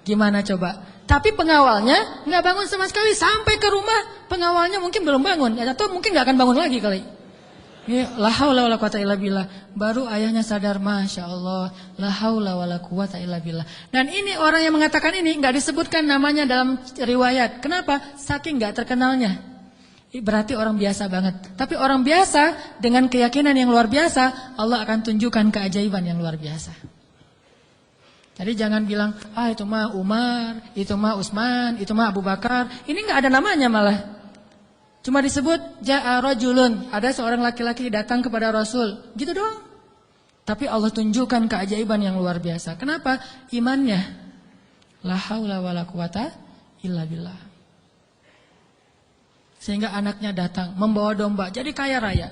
Gimana coba? Tapi pengawalnya nggak bangun sama sekali sampai ke rumah. Pengawalnya mungkin belum bangun, atau mungkin nggak akan bangun lagi kali. Ya, la haula wala quwata illa billah. Baru ayahnya sadar, Masya Allah, la haula wala quwata illa billah. Dan ini orang yang mengatakan ini nggak disebutkan namanya dalam riwayat. Kenapa? Saking nggak terkenalnya. Berarti orang biasa banget. Tapi orang biasa dengan keyakinan yang luar biasa, Allah akan tunjukkan keajaiban yang luar biasa. Jadi jangan bilang, itu mah Umar, itu mah Utsman, itu mah Abu Bakar. Ini nggak ada namanya malah. Cuma disebut ja'a rajulun, ada seorang laki-laki datang kepada Rasul. Gitu doang. Tapi Allah tunjukkan keajaiban yang luar biasa. Kenapa? Imannya. La haula wala quwata illa billah. Sehingga anaknya datang membawa domba, jadi kaya raya.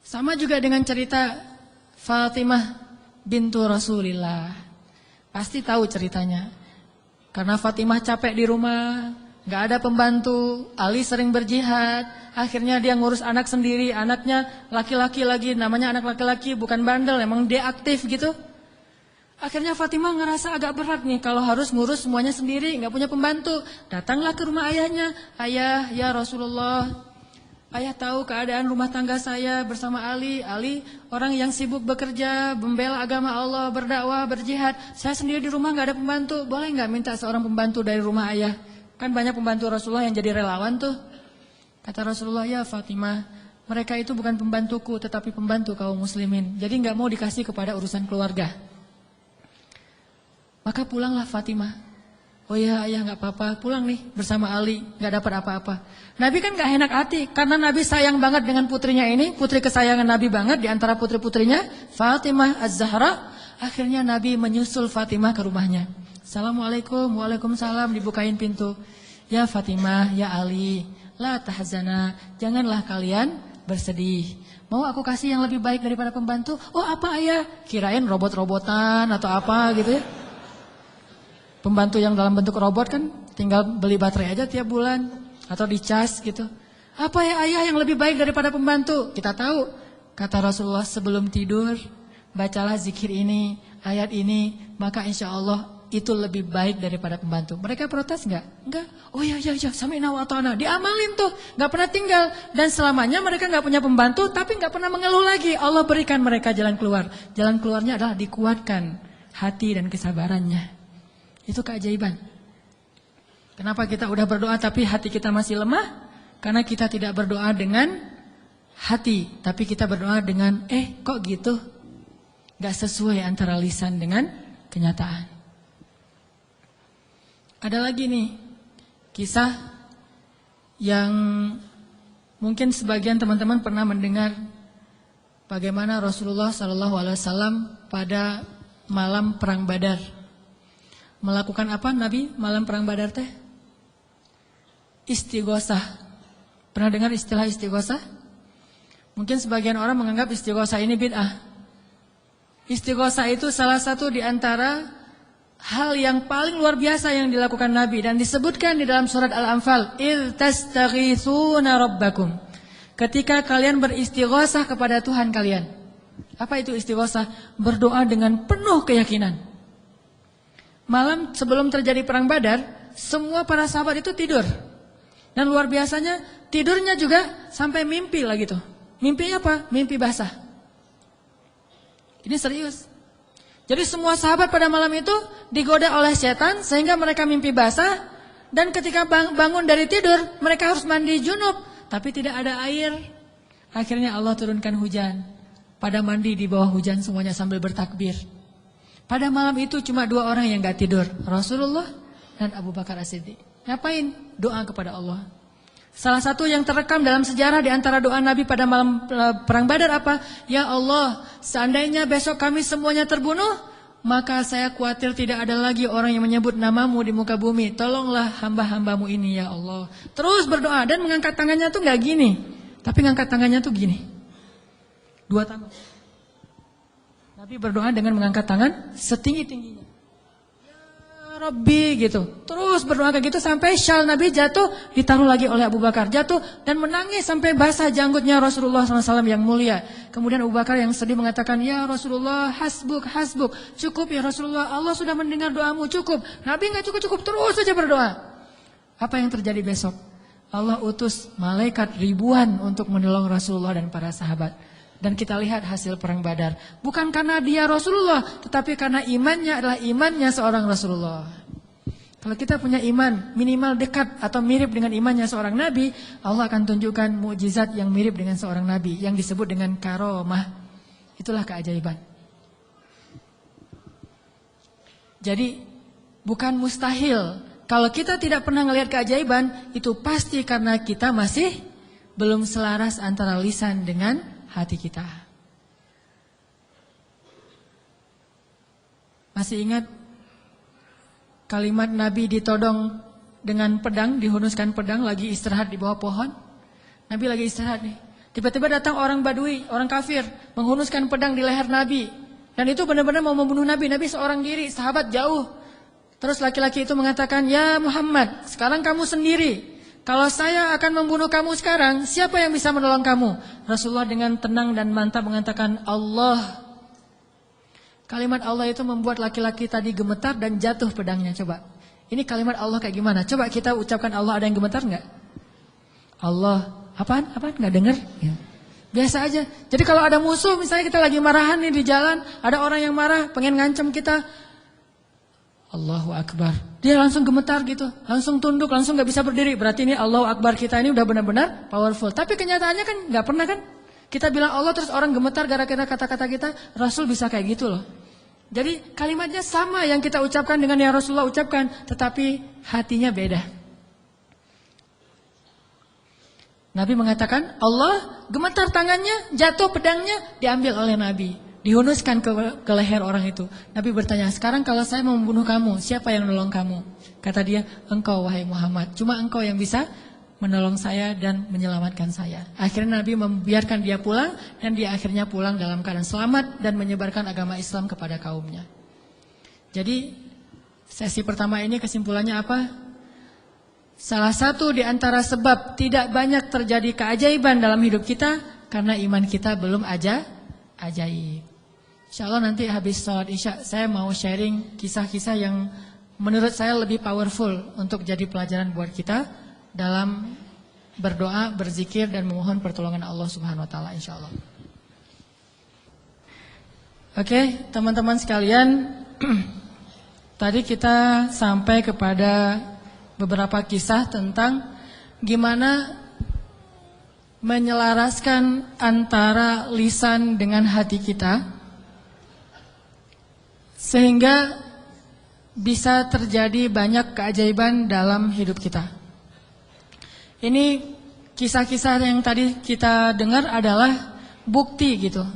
Sama juga dengan cerita Fatimah bintu Rasulillah. Pasti tahu ceritanya. Karena Fatimah capek di rumah, gak ada pembantu, Ali sering berjihad, akhirnya dia ngurus anak sendiri, anaknya laki-laki lagi, namanya anak laki-laki, bukan bandel, emang dia aktif gitu. Akhirnya Fatimah ngerasa agak berat nih kalau harus ngurus semuanya sendiri, gak punya pembantu. Datanglah ke rumah ayahnya, ayah ya Rasulullah, ayah tahu keadaan rumah tangga saya bersama Ali. Ali orang yang sibuk bekerja, membela agama Allah, berdakwah, berjihad. Saya sendiri di rumah gak ada pembantu. Boleh gak minta seorang pembantu dari rumah ayah? Kan banyak pembantu Rasulullah yang jadi relawan tuh. Kata Rasulullah, ya Fatimah, mereka itu bukan pembantuku tetapi pembantu kaum muslimin. Jadi gak mau dikasih kepada urusan keluarga. Maka pulanglah Fatimah. Oh ya ayah nggak apa-apa, pulang nih bersama Ali, nggak dapat apa-apa. Nabi kan nggak enak hati, karena Nabi sayang banget dengan putrinya ini, putri kesayangan Nabi banget di antara putri-putrinya, Fatimah Az-Zahra. Akhirnya Nabi menyusul Fatimah ke rumahnya. Assalamualaikum, waalaikumsalam, dibukain pintu. Ya Fatimah, ya Ali, la tahzana, janganlah kalian bersedih. Mau aku kasih yang lebih baik daripada pembantu? Oh apa ayah? Kirain robot-robotan atau apa gitu ya. Pembantu yang dalam bentuk robot kan tinggal beli baterai aja tiap bulan atau dicas gitu. Apa ya ayah yang lebih baik daripada pembantu? Kita tahu, kata Rasulullah sebelum tidur, bacalah zikir ini, ayat ini, maka insya Allah itu lebih baik daripada pembantu. Mereka protes enggak? Enggak. Oh ya, sami'na wa ata'na. Diamalin tuh, enggak pernah tinggal. Dan selamanya mereka enggak punya pembantu, tapi enggak pernah mengeluh lagi. Allah berikan mereka jalan keluar. Jalan keluarnya adalah dikuatkan hati dan kesabarannya. Itu keajaiban. Kenapa kita udah berdoa tapi hati kita masih lemah? Karena kita tidak berdoa dengan hati, tapi kita berdoa dengan kok gitu? Gak sesuai antara lisan dengan kenyataan. Ada lagi nih kisah yang mungkin sebagian teman-teman pernah mendengar bagaimana Rasulullah SAW pada malam perang Badar. Melakukan apa Nabi malam perang Badar teh? Istighosah. Pernah dengar istilah istighosah? Mungkin sebagian orang menganggap istighosah ini bid'ah. Istighosah itu salah satu di antara hal yang paling luar biasa yang dilakukan Nabi dan disebutkan di dalam surat Al-Anfal, "Idz tastaghitsuna rabbakum." Ketika kalian beristighosah kepada Tuhan kalian. Apa itu istighosah? Berdoa dengan penuh keyakinan. Malam sebelum terjadi perang Badar, semua para sahabat itu tidur. Dan luar biasanya tidurnya juga sampai mimpi lah gitu. Mimpinya apa? Mimpi basah. Ini serius. Jadi semua sahabat pada malam itu digoda oleh setan sehingga mereka mimpi basah. Dan ketika bangun dari tidur, mereka harus mandi junub. Tapi tidak ada air. Akhirnya Allah turunkan hujan. Pada mandi di bawah hujan semuanya sambil bertakbir. Pada malam itu cuma 2 orang yang gak tidur, Rasulullah dan Abu Bakar As-Siddiq. Ngapain? Doa kepada Allah. Salah satu yang terekam dalam sejarah di antara doa Nabi pada malam perang Badar apa? Ya Allah, seandainya besok kami semuanya terbunuh, maka saya khawatir tidak ada lagi orang yang menyebut namamu di muka bumi. Tolonglah hamba-hambamu ini ya Allah. Terus berdoa dan mengangkat tangannya tuh gak gini, tapi ngangkat tangannya tuh gini. 2 tangan. Nabi berdoa dengan mengangkat tangan setinggi-tingginya. Ya Rabbi gitu. Terus berdoa kayak gitu sampai syal Nabi jatuh, ditaruh lagi oleh Abu Bakar. Jatuh dan menangis sampai basah janggutnya Rasulullah SAW yang mulia. Kemudian Abu Bakar yang sedih mengatakan, ya Rasulullah hasbuk, hasbuk. Cukup ya Rasulullah, Allah sudah mendengar doamu, cukup. Nabi gak cukup-cukup, terus saja berdoa. Apa yang terjadi besok? Allah utus malaikat ribuan untuk menolong Rasulullah dan para sahabat. Dan kita lihat hasil perang Badar. Bukan karena dia Rasulullah, tetapi karena imannya adalah imannya seorang Rasulullah. Kalau kita punya iman minimal dekat atau mirip dengan imannya seorang Nabi, Allah akan tunjukkan mukjizat yang mirip dengan seorang Nabi, yang disebut dengan karomah. Itulah keajaiban. Jadi bukan mustahil. Kalau kita tidak pernah melihat keajaiban, itu pasti karena kita masih belum selaras antara lisan dengan hati kita. Masih ingat kalimat Nabi ditodong dengan pedang, dihunuskan pedang, lagi istirahat di bawah pohon. Nabi lagi istirahat nih. Tiba-tiba datang orang Badui, orang kafir, menghunuskan pedang di leher Nabi. Dan itu benar-benar mau membunuh Nabi. Nabi seorang diri, sahabat jauh. Terus laki-laki itu mengatakan, ya Muhammad, sekarang kamu sendiri. Kalau saya akan membunuh kamu sekarang, siapa yang bisa menolong kamu? Rasulullah dengan tenang dan mantap mengatakan Allah. Kalimat Allah itu membuat laki-laki tadi gemetar dan jatuh pedangnya. Coba, ini kalimat Allah kayak gimana? Coba kita ucapkan Allah, ada yang gemetar nggak? Allah, apaan? Nggak dengar? Ya. Biasa aja. Jadi kalau ada musuh, misalnya kita lagi marahan nih di jalan, ada orang yang marah, pengen ngancam kita. Allahu Akbar. Dia langsung gemetar gitu, langsung tunduk, langsung gak bisa berdiri. Berarti ini Allahu Akbar kita ini udah benar-benar powerful. Tapi kenyataannya kan gak pernah kan. Kita bilang Allah terus orang gemetar gara-gara kata-kata kita. Rasul bisa kayak gitu loh. Jadi kalimatnya sama yang kita ucapkan dengan yang Rasulullah ucapkan, tetapi hatinya beda. Nabi mengatakan, Allah gemetar tangannya, jatuh pedangnya, diambil oleh Nabi, dihunuskan ke leher orang itu. Nabi bertanya, sekarang kalau saya mau membunuh kamu, siapa yang menolong kamu? Kata dia, engkau wahai Muhammad, cuma engkau yang bisa menolong saya dan menyelamatkan saya. Akhirnya Nabi membiarkan dia pulang, dan dia akhirnya pulang dalam keadaan selamat dan menyebarkan agama Islam kepada kaumnya. Jadi sesi pertama ini kesimpulannya apa? Salah satu di antara sebab tidak banyak terjadi keajaiban dalam hidup kita karena iman kita belum ajaib. Insyaallah nanti habis sholat Isya saya mau sharing kisah-kisah yang menurut saya lebih powerful untuk jadi pelajaran buat kita dalam berdoa, berzikir dan memohon pertolongan Allah Subhanahu wa taala insyaallah. Oke, teman-teman sekalian, tadi kita sampai kepada beberapa kisah tentang gimana menyelaraskan antara lisan dengan hati kita sehingga bisa terjadi banyak keajaiban dalam hidup kita. Ini kisah-kisah yang tadi kita dengar adalah bukti gitu.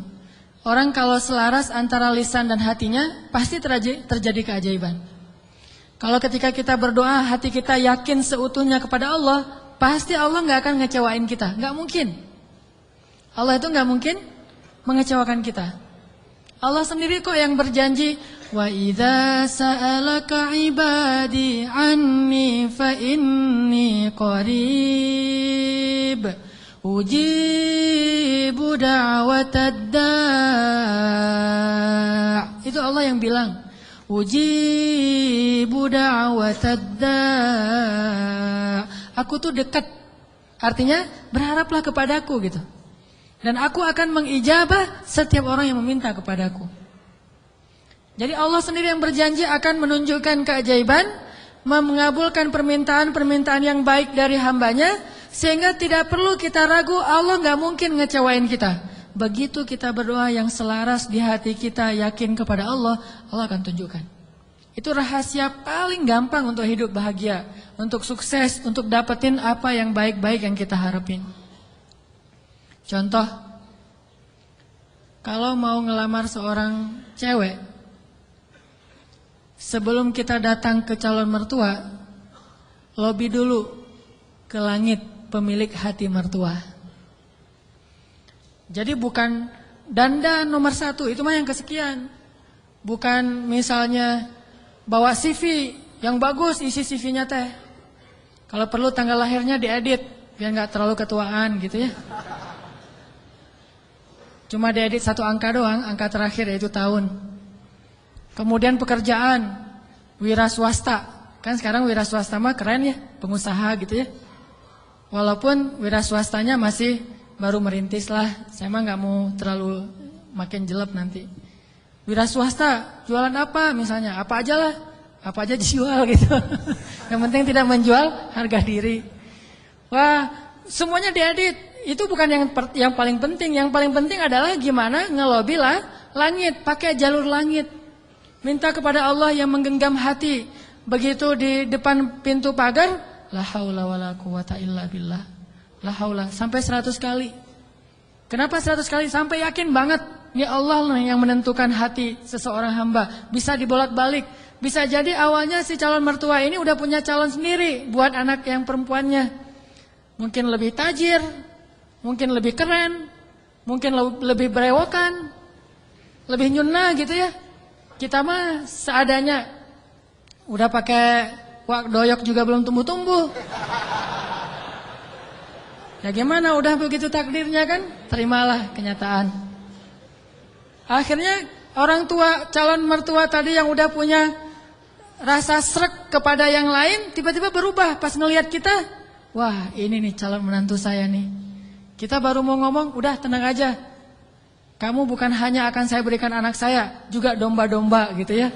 Orang kalau selaras antara lisan dan hatinya pasti terjadi keajaiban. Kalau ketika kita berdoa hati kita yakin seutuhnya kepada Allah, pasti Allah gak akan ngecewain kita. Gak mungkin. Allah itu gak mungkin mengecewakan kita. Allah sendiri kok yang berjanji, wa idza sa'alaka ibadi anni fa inni qarib ujibu da'watad da'. Itu Allah yang bilang, ujibu da'watad da'. Aku tuh dekat. Artinya berharaplah kepadaku gitu. Dan aku akan mengijabah setiap orang yang meminta kepadaku. Jadi Allah sendiri yang berjanji akan menunjukkan keajaiban, mengabulkan permintaan-permintaan yang baik dari hambanya, sehingga tidak perlu kita ragu Allah gak mungkin ngecewain kita. Begitu kita berdoa yang selaras di hati kita yakin kepada Allah, Allah akan tunjukkan. Itu rahasia paling gampang untuk hidup bahagia, untuk sukses, untuk dapetin apa yang baik-baik yang kita harapin. Contoh, kalau mau ngelamar seorang cewek, sebelum kita datang ke calon mertua, lobi dulu ke langit pemilik hati mertua. Jadi bukan dandan nomor 1, itu mah yang kesekian. Bukan misalnya bawa CV yang bagus, isi CV-nya teh. Kalau perlu tanggal lahirnya diedit, biar gak terlalu ketuaan gitu ya. Cuma diedit 1 angka doang, angka terakhir yaitu tahun. Kemudian pekerjaan, wira swasta. Kan sekarang wira swasta mah keren ya, pengusaha gitu ya. Walaupun wira swastanya masih baru merintis lah. Saya mah gak mau terlalu makin jelek nanti. Wira swasta, jualan apa misalnya, apa aja lah. Apa aja dijual gitu. Yang penting tidak menjual harga diri. Wah, semuanya diedit. Itu bukan yang paling penting. Yang paling penting adalah gimana ngelobi lah langit, pakai jalur langit. Minta kepada Allah yang menggenggam hati. Begitu di depan pintu pagar, la haula wala quwata illa billah. La haula sampai 100 kali. Kenapa 100 kali? Sampai yakin banget ini Allah yang menentukan hati seseorang hamba. Bisa dibolak-balik. Bisa jadi awalnya si calon mertua ini udah punya calon sendiri buat anak yang perempuannya. Mungkin lebih tajir, mungkin lebih keren, mungkin lebih berewokan, lebih nyunah gitu ya. Kita mah seadanya, udah pakai wak doyok juga belum tumbuh-tumbuh. Ya gimana, udah begitu takdirnya kan, terimalah kenyataan. Akhirnya orang tua, calon mertua tadi yang udah punya rasa srek kepada yang lain, tiba-tiba berubah pas ngelihat kita. Wah ini nih calon menantu saya nih. Kita baru mau ngomong, udah tenang aja. Kamu bukan hanya akan saya berikan anak saya, juga domba-domba gitu ya.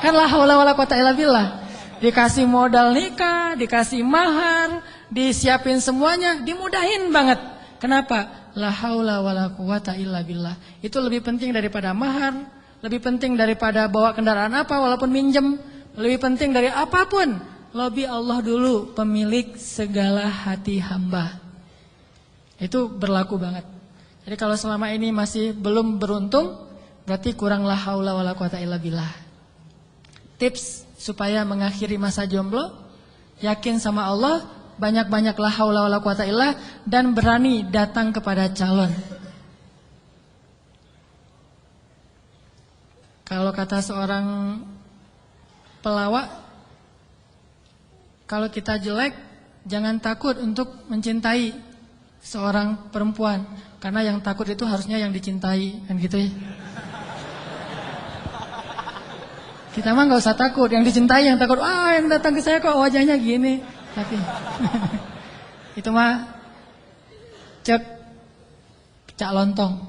Kan la haula wala quwata illa billah. Dikasih modal nikah, dikasih mahar, disiapin semuanya, dimudahin banget. Kenapa? La haula wala quwata illa billah. Itu lebih penting daripada mahar, lebih penting daripada bawa kendaraan apa walaupun minjem, lebih penting dari apapun, lebih Allah dulu, pemilik segala hati hamba. Itu berlaku banget. Jadi kalau selama ini masih belum beruntung, berarti kurang la haula wala quwata illa billah. Tips supaya mengakhiri masa jomblo, yakin sama Allah, banyak-banyak la haula wala quwata illa, dan berani datang kepada calon. Kalau kata seorang pelawak, kalau kita jelek, jangan takut untuk mencintai seorang perempuan, karena yang takut itu harusnya yang dicintai, kan gitu ya. Kita mah nggak usah takut, yang dicintai yang takut. Yang datang ke saya kok wajahnya gini. Tapi itu mah cak lontong.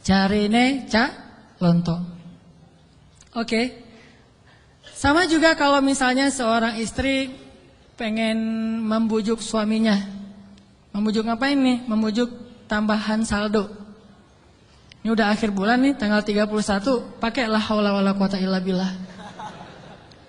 Jarine cak lontong. Oke. Sama juga kalau misalnya seorang istri pengen membujuk suaminya. Membujuk ngapain nih? Membujuk tambahan saldo. Ini udah akhir bulan nih, tanggal 31, pakai la haula wala quwata illa billah.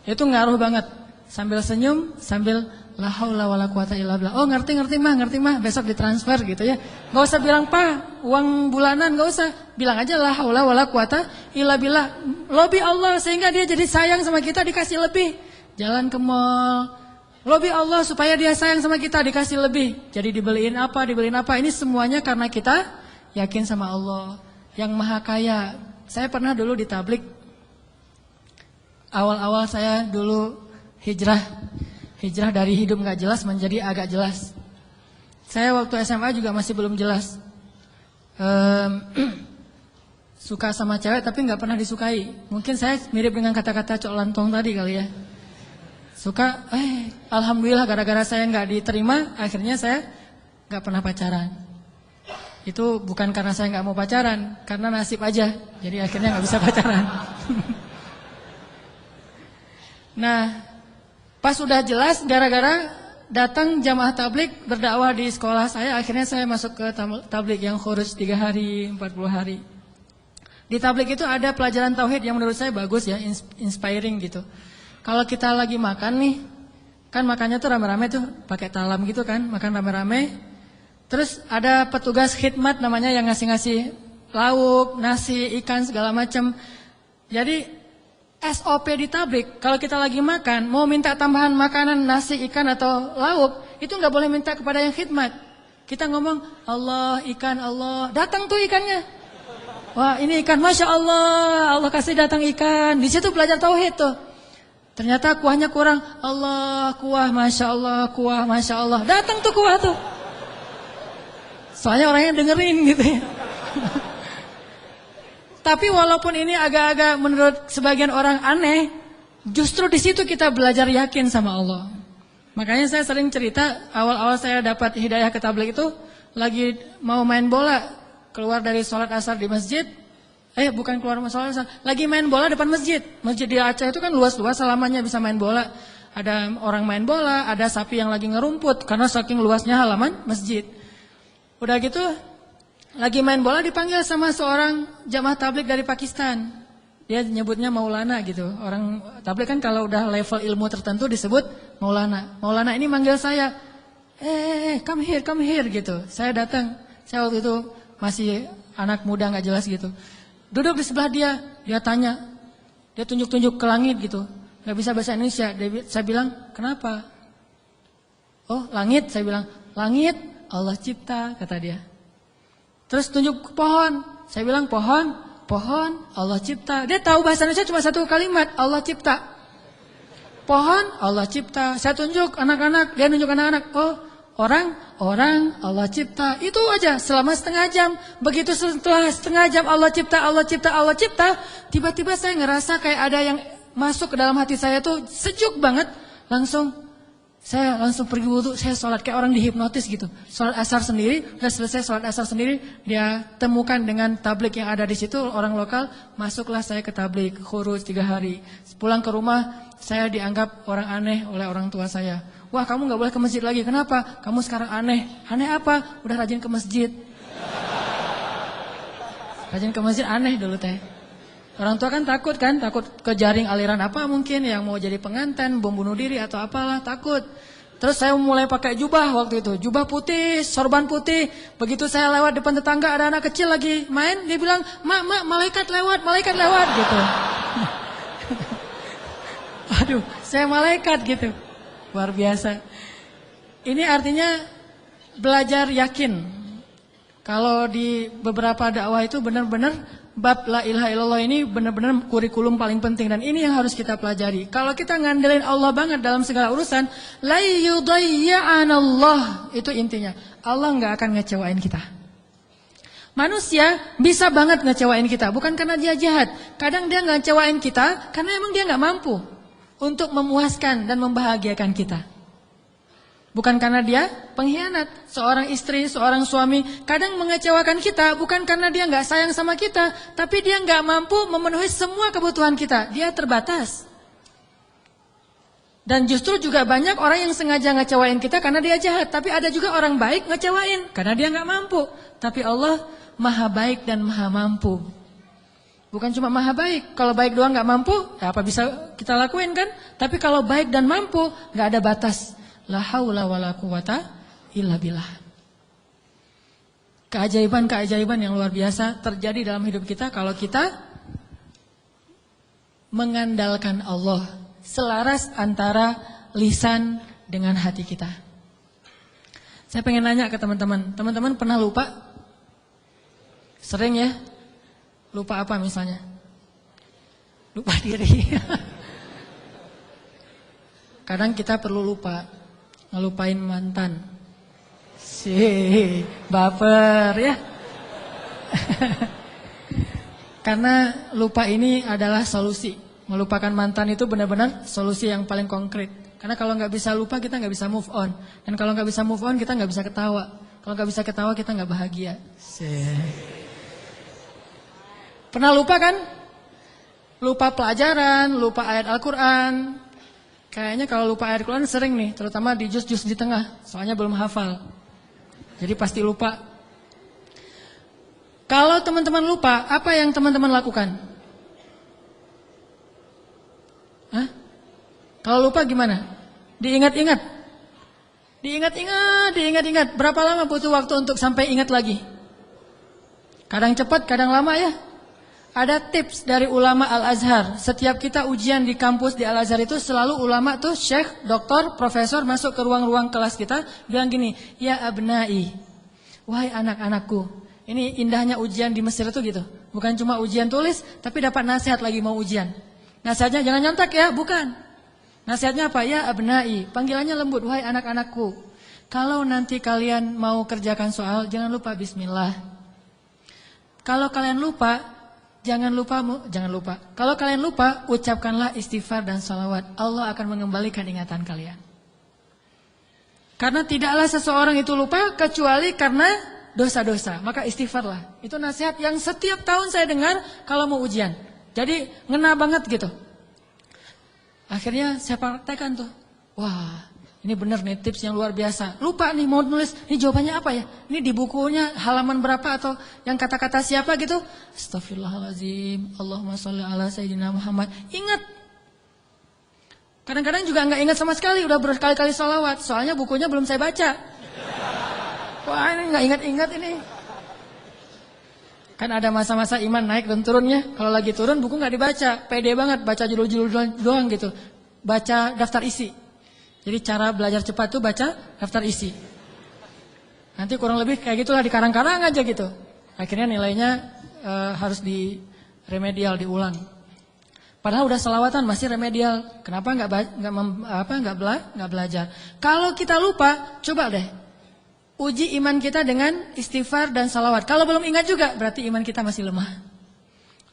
Itu ngaruh banget. Sambil senyum, sambil la haula wala quwata illa billah. Oh, ngerti mah, besok ditransfer gitu ya. Enggak usah bilang, "Pak, uang bulanan," enggak usah. Bilang aja la haula wala quwata illa billah. Lobi Allah sehingga dia jadi sayang sama kita, dikasih lebih. Jalan ke mall, lobi Allah supaya dia sayang sama kita, dikasih lebih. Jadi dibeliin apa. Ini semuanya karena kita yakin sama Allah yang maha kaya. Saya pernah dulu di tablik. Awal-awal saya dulu hijrah dari hidup gak jelas menjadi agak jelas. Saya waktu SMA juga masih belum jelas. Suka sama cewek tapi gak pernah disukai. Mungkin saya mirip dengan kata-kata Cok Lantong tadi kali ya. Suka, alhamdulillah gara-gara saya nggak diterima, akhirnya saya nggak pernah pacaran. Itu bukan karena saya nggak mau pacaran, karena nasib aja. Jadi akhirnya nggak bisa pacaran. Nah, pas sudah jelas, gara-gara datang jamaah tablik berdakwah di sekolah saya, akhirnya saya masuk ke tablik yang khuruj 3 hari, 40 hari. Di tablik itu ada pelajaran tauhid yang menurut saya bagus ya, inspiring gitu. Kalau kita lagi makan nih, kan makannya tuh rame-rame tuh, pakai talam gitu kan, makan rame-rame. Terus ada petugas khidmat namanya yang ngasih-ngasih lauk, nasi, ikan segala macam. Jadi SOP di tablik, kalau kita lagi makan, mau minta tambahan makanan, nasi, ikan atau lauk, itu nggak boleh minta kepada yang khidmat. Kita ngomong Allah, ikan Allah, datang tuh ikannya. Wah ini ikan, Masya Allah, Allah kasih datang ikan. Di situ belajar tauhid tuh. Ternyata kuahnya kurang. Allah, kuah, Masya Allah, kuah, Masya Allah. Datang tuh kuah tuh. Soalnya orangnya dengerin gitu ya. Tapi walaupun ini agak-agak menurut sebagian orang aneh, justru di situ kita belajar yakin sama Allah. Makanya saya sering cerita, awal-awal saya dapat hidayah ke tabligh itu, lagi mau main bola, keluar dari sholat asar di masjid. Bukan keluar masalah, lagi main bola depan masjid. Masjid di Aceh itu kan luas-luas, selamanya bisa main bola. Ada orang main bola, ada sapi yang lagi ngerumput karena saking luasnya halaman masjid. Udah gitu, lagi main bola dipanggil sama seorang jamaah tabligh dari Pakistan. Dia nyebutnya Maulana gitu. Orang tabligh kan kalau udah level ilmu tertentu disebut Maulana. Maulana ini manggil saya, come here gitu. Saya datang. Saya waktu itu masih anak muda nggak jelas gitu. Duduk di sebelah dia tanya, dia tunjuk-tunjuk ke langit gitu, nggak bisa bahasa Indonesia. Saya bilang, kenapa? Oh langit, saya bilang, langit Allah cipta, kata dia. Terus tunjuk ke pohon, saya bilang pohon Allah cipta. Dia tahu bahasa Indonesia cuma satu kalimat, Allah cipta. Pohon Allah cipta. Saya tunjuk anak-anak, dia nunjuk anak-anak. Oh orang Allah cipta. Itu aja selama setengah jam. Begitu setelah setengah jam Allah cipta, tiba-tiba saya ngerasa kayak ada yang masuk ke dalam hati saya tuh sejuk banget. Saya langsung pergi wudu, saya sholat kayak orang dihipnotis gitu. Sholat asar sendiri, udah selesai sholat asar sendiri, dia temukan dengan tablik yang ada di situ, orang lokal, masuklah saya ke tablik, khuruj 3 hari. Pulang ke rumah, saya dianggap orang aneh oleh orang tua saya. Wah kamu gak boleh ke masjid lagi, kenapa? Kamu sekarang aneh. Aneh apa? Udah rajin ke masjid. Rajin ke masjid aneh dulu teh. Orang tua kan, takut ke jaring aliran apa mungkin yang mau jadi pengantin, bom bunuh diri atau apalah, takut. Terus saya mulai pakai jubah waktu itu, jubah putih, sorban putih. Begitu saya lewat depan tetangga ada anak kecil lagi main, dia bilang, "Mak, malaikat lewat," gitu. Aduh, saya malaikat gitu. Luar biasa. Ini artinya belajar yakin. Kalau di beberapa dakwah itu benar-benar bab la ilaha illallah ini benar-benar kurikulum paling penting, dan ini yang harus kita pelajari. Kalau kita ngandelin Allah banget dalam segala urusan, la yudayya'anallah, itu intinya. Allah nggak akan ngecewain kita. Manusia bisa banget ngecewain kita, bukan karena dia jahat. Kadang dia nggak ngecewain kita karena emang dia nggak mampu untuk memuaskan dan membahagiakan kita. Bukan karena dia pengkhianat. Seorang istri, seorang suami kadang mengecewakan kita bukan karena dia nggak sayang sama kita, tapi dia nggak mampu memenuhi semua kebutuhan kita. Dia terbatas. Dan justru juga banyak orang yang sengaja ngecewain kita karena dia jahat. Tapi ada juga orang baik ngecewain karena dia nggak mampu. Tapi Allah maha baik dan maha mampu. Bukan cuma maha baik. Kalau baik doang nggak mampu, ya apa bisa kita lakuin kan? Tapi kalau baik dan mampu, nggak ada batas. La haula wala quwata illa billah. Keajaiban-keajaiban yang luar biasa terjadi dalam hidup kita kalau kita mengandalkan Allah, selaras antara lisan dengan hati kita. Saya pengen nanya ke teman-teman. Teman-teman pernah lupa? Sering ya? Lupa apa misalnya? Lupa diri. Kadang kita perlu lupa. Ngelupain mantan. Baper ya. Karena lupa ini adalah solusi. Melupakan mantan itu benar-benar solusi yang paling konkret. Karena kalau nggak bisa lupa, kita nggak bisa move on. Dan kalau nggak bisa move on, kita nggak bisa ketawa. Kalau nggak bisa ketawa, kita nggak bahagia. Pernah lupa kan? Lupa pelajaran, lupa ayat Al-Quran. Kayaknya kalau lupa ayat Al-Quran sering nih, terutama di juz-juz di tengah. Soalnya belum hafal. Jadi pasti lupa. Kalau teman-teman lupa, apa yang teman-teman lakukan? Hah? Kalau lupa gimana? Diingat-ingat. Diingat-ingat. Berapa lama butuh waktu untuk sampai ingat lagi? Kadang cepat, kadang lama ya. Ada tips dari ulama Al-Azhar. Setiap kita ujian di kampus di Al-Azhar itu selalu ulama tuh syekh, doktor, profesor masuk ke ruang-ruang kelas kita bilang gini, "Ya abnai, wahai anak-anakku." Ini indahnya ujian di Mesir itu gitu. Bukan cuma ujian tulis, tapi dapat nasihat lagi mau ujian. Nasihatnya jangan nyontak ya, bukan. Nasihatnya apa? Ya abnai, panggilannya lembut, wahai anak-anakku. Kalau nanti kalian mau kerjakan soal, jangan lupa bismillah. Kalau kalian lupa, Jangan lupa. Kalau kalian lupa, ucapkanlah istighfar dan salawat. Allah akan mengembalikan ingatan kalian. Karena tidaklah seseorang itu lupa kecuali karena dosa-dosa. Maka istighfarlah. Itu nasihat yang setiap tahun saya dengar kalau mau ujian. Jadi ngena banget gitu. Akhirnya saya praktekkan tuh. Wah, ini benar nih tips yang luar biasa. Lupa nih mau nulis, ini jawabannya apa ya? Ini di bukunya halaman berapa atau yang kata-kata siapa gitu? Astaghfirullahaladzim, Allahumma sholli ala sayyidina Muhammad. Ingat. Kadang-kadang juga nggak ingat sama sekali, udah berkali-kali sholawat. Soalnya bukunya belum saya baca. Wah ini nggak ingat-ingat ini. Kan ada masa-masa iman naik dan turunnya. Kalau lagi turun buku nggak dibaca, pede banget baca judul-judul doang gitu. Baca daftar isi. Jadi cara belajar cepat tuh baca daftar isi. Nanti kurang lebih kayak gitulah dikarang-karang aja gitu. Akhirnya nilainya harus di remedial diulang. Padahal udah selawatan masih remedial. Kenapa nggak belajar? Kalau kita lupa, coba deh uji iman kita dengan istighfar dan salawat. Kalau belum ingat juga berarti iman kita masih lemah.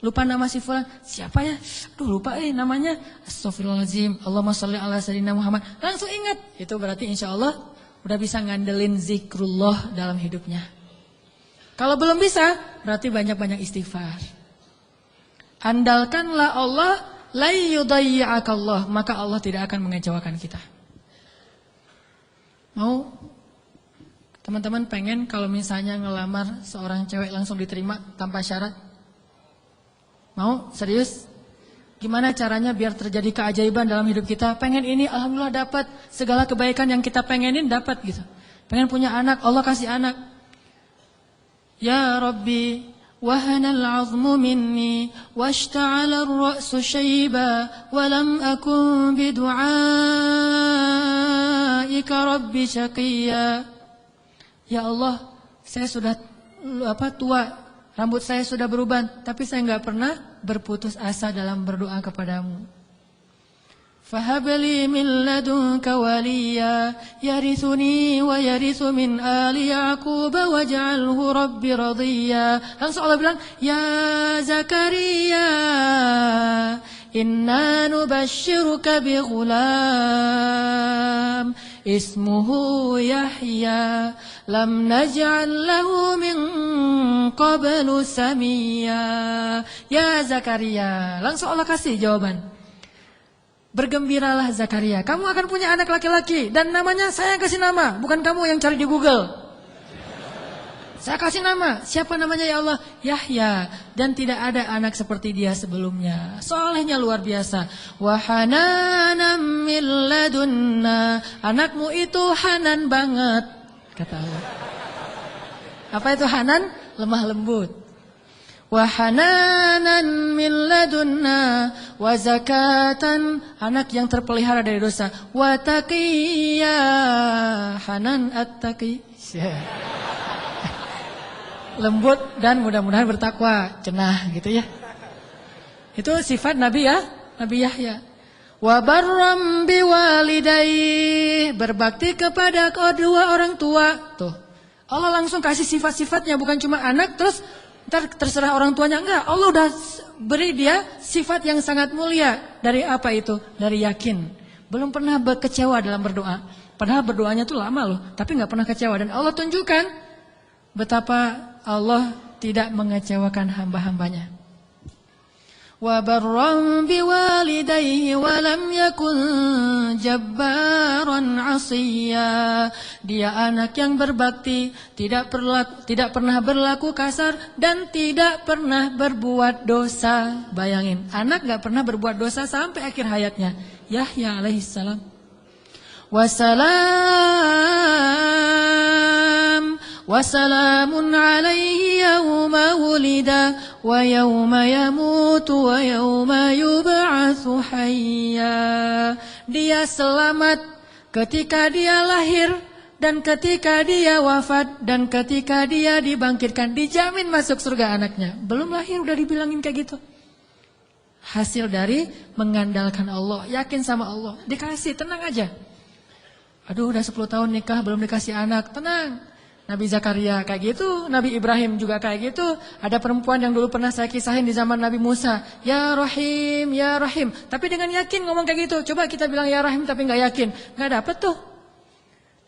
Lupa nama si fulan, siapa ya? Aduh lupa namanya. Astaghfirullahaladzim, Allahumma sholli ala sayyidina Muhammad. Langsung ingat. Itu berarti insya Allah udah bisa ngandelin zikrullah dalam hidupnya. Kalau belum bisa, berarti banyak-banyak istighfar. Andalkanlah Allah, la yudayya'akallah, maka Allah tidak akan mengecewakan kita. Mau? Teman-teman pengen kalau misalnya ngelamar seorang cewek langsung diterima tanpa syarat? Mau? Serius? Gimana caranya biar terjadi keajaiban dalam hidup kita? Pengen ini, alhamdulillah dapat. Segala kebaikan yang kita pengenin dapat gitu. Pengen punya anak, Allah kasih anak. Ya Rabbi, wahanal azmu minni, washta'ala ar-ra'su syaiba, walam akun bidu'aika Rabbi syaqiyya. Ya Allah, saya sudah tua. Rambut saya sudah beruban, tapi saya enggak pernah berputus asa dalam berdoa kepadamu. Fahabli min ladunka waliya yarithuni wa yarithu min ali Yaqub waj'alhu rabbi radiyya. Langsung Allah bilang, ya Zakaria, inna nubashshiruka bi ghulam ismuhu Yahya lam naj'al lahu min qablu samiyya. Ya Zakaria, langsung Allah kasih jawaban. Bergembiralah Zakaria, kamu akan punya anak laki-laki dan namanya saya yang kasih nama, bukan kamu yang cari di Google. Saya kasih nama, siapa namanya ya Allah? Yahya, dan tidak ada anak seperti dia sebelumnya. Solehnya luar biasa. Wa hananan min ladunna, anakmu itu hanan banget, kata Allah. Apa itu hanan? Lemah lembut. Wa hananan min ladunna wa zakatan, anak yang terpelihara dari dosa. Wa taqiyya, hanan at-taqi, lembut dan mudah-mudahan bertakwa, cenah gitu ya. Itu sifat Nabi ya, Nabi Yahya. Wa barram biwalidayhi, berbakti kepada kedua orang tua. Tuh, Allah langsung kasih sifat-sifatnya, bukan cuma anak terus ntar terserah orang tuanya, enggak. Allah udah beri dia sifat yang sangat mulia. Dari apa itu? Dari yakin. Belum pernah kecewa dalam berdoa. Padahal berdoanya tuh lama loh, tapi enggak pernah kecewa. Dan Allah tunjukkan betapa Allah tidak mengecewakan hamba-hambanya. Wa barram biwalidayhi wa lam yakun jabbaran 'asiyya. Dia anak yang berbakti, tidak pernah berlaku kasar dan tidak pernah berbuat dosa. Bayangin, anak enggak pernah berbuat dosa sampai akhir hayatnya. Yahya alaihissalam. Wassalamun alaihi yawma wulida wa yawma yamutu wa yawma yub'atsu hayya. Dia selamat ketika dia lahir dan ketika dia wafat dan ketika dia dibangkitkan. Dijamin masuk surga anaknya. Belum lahir udah dibilangin kayak gitu. Hasil dari mengandalkan Allah, yakin sama Allah. Dikasih, tenang aja. Aduh udah 10 tahun nikah belum dikasih anak, tenang. Nabi Zakaria kayak gitu, Nabi Ibrahim juga kayak gitu. Ada perempuan yang dulu pernah saya kisahin di zaman Nabi Musa, ya Rahim, ya Rahim. Tapi dengan yakin ngomong kayak gitu. Coba kita bilang ya Rahim tapi gak yakin, gak dapet tuh.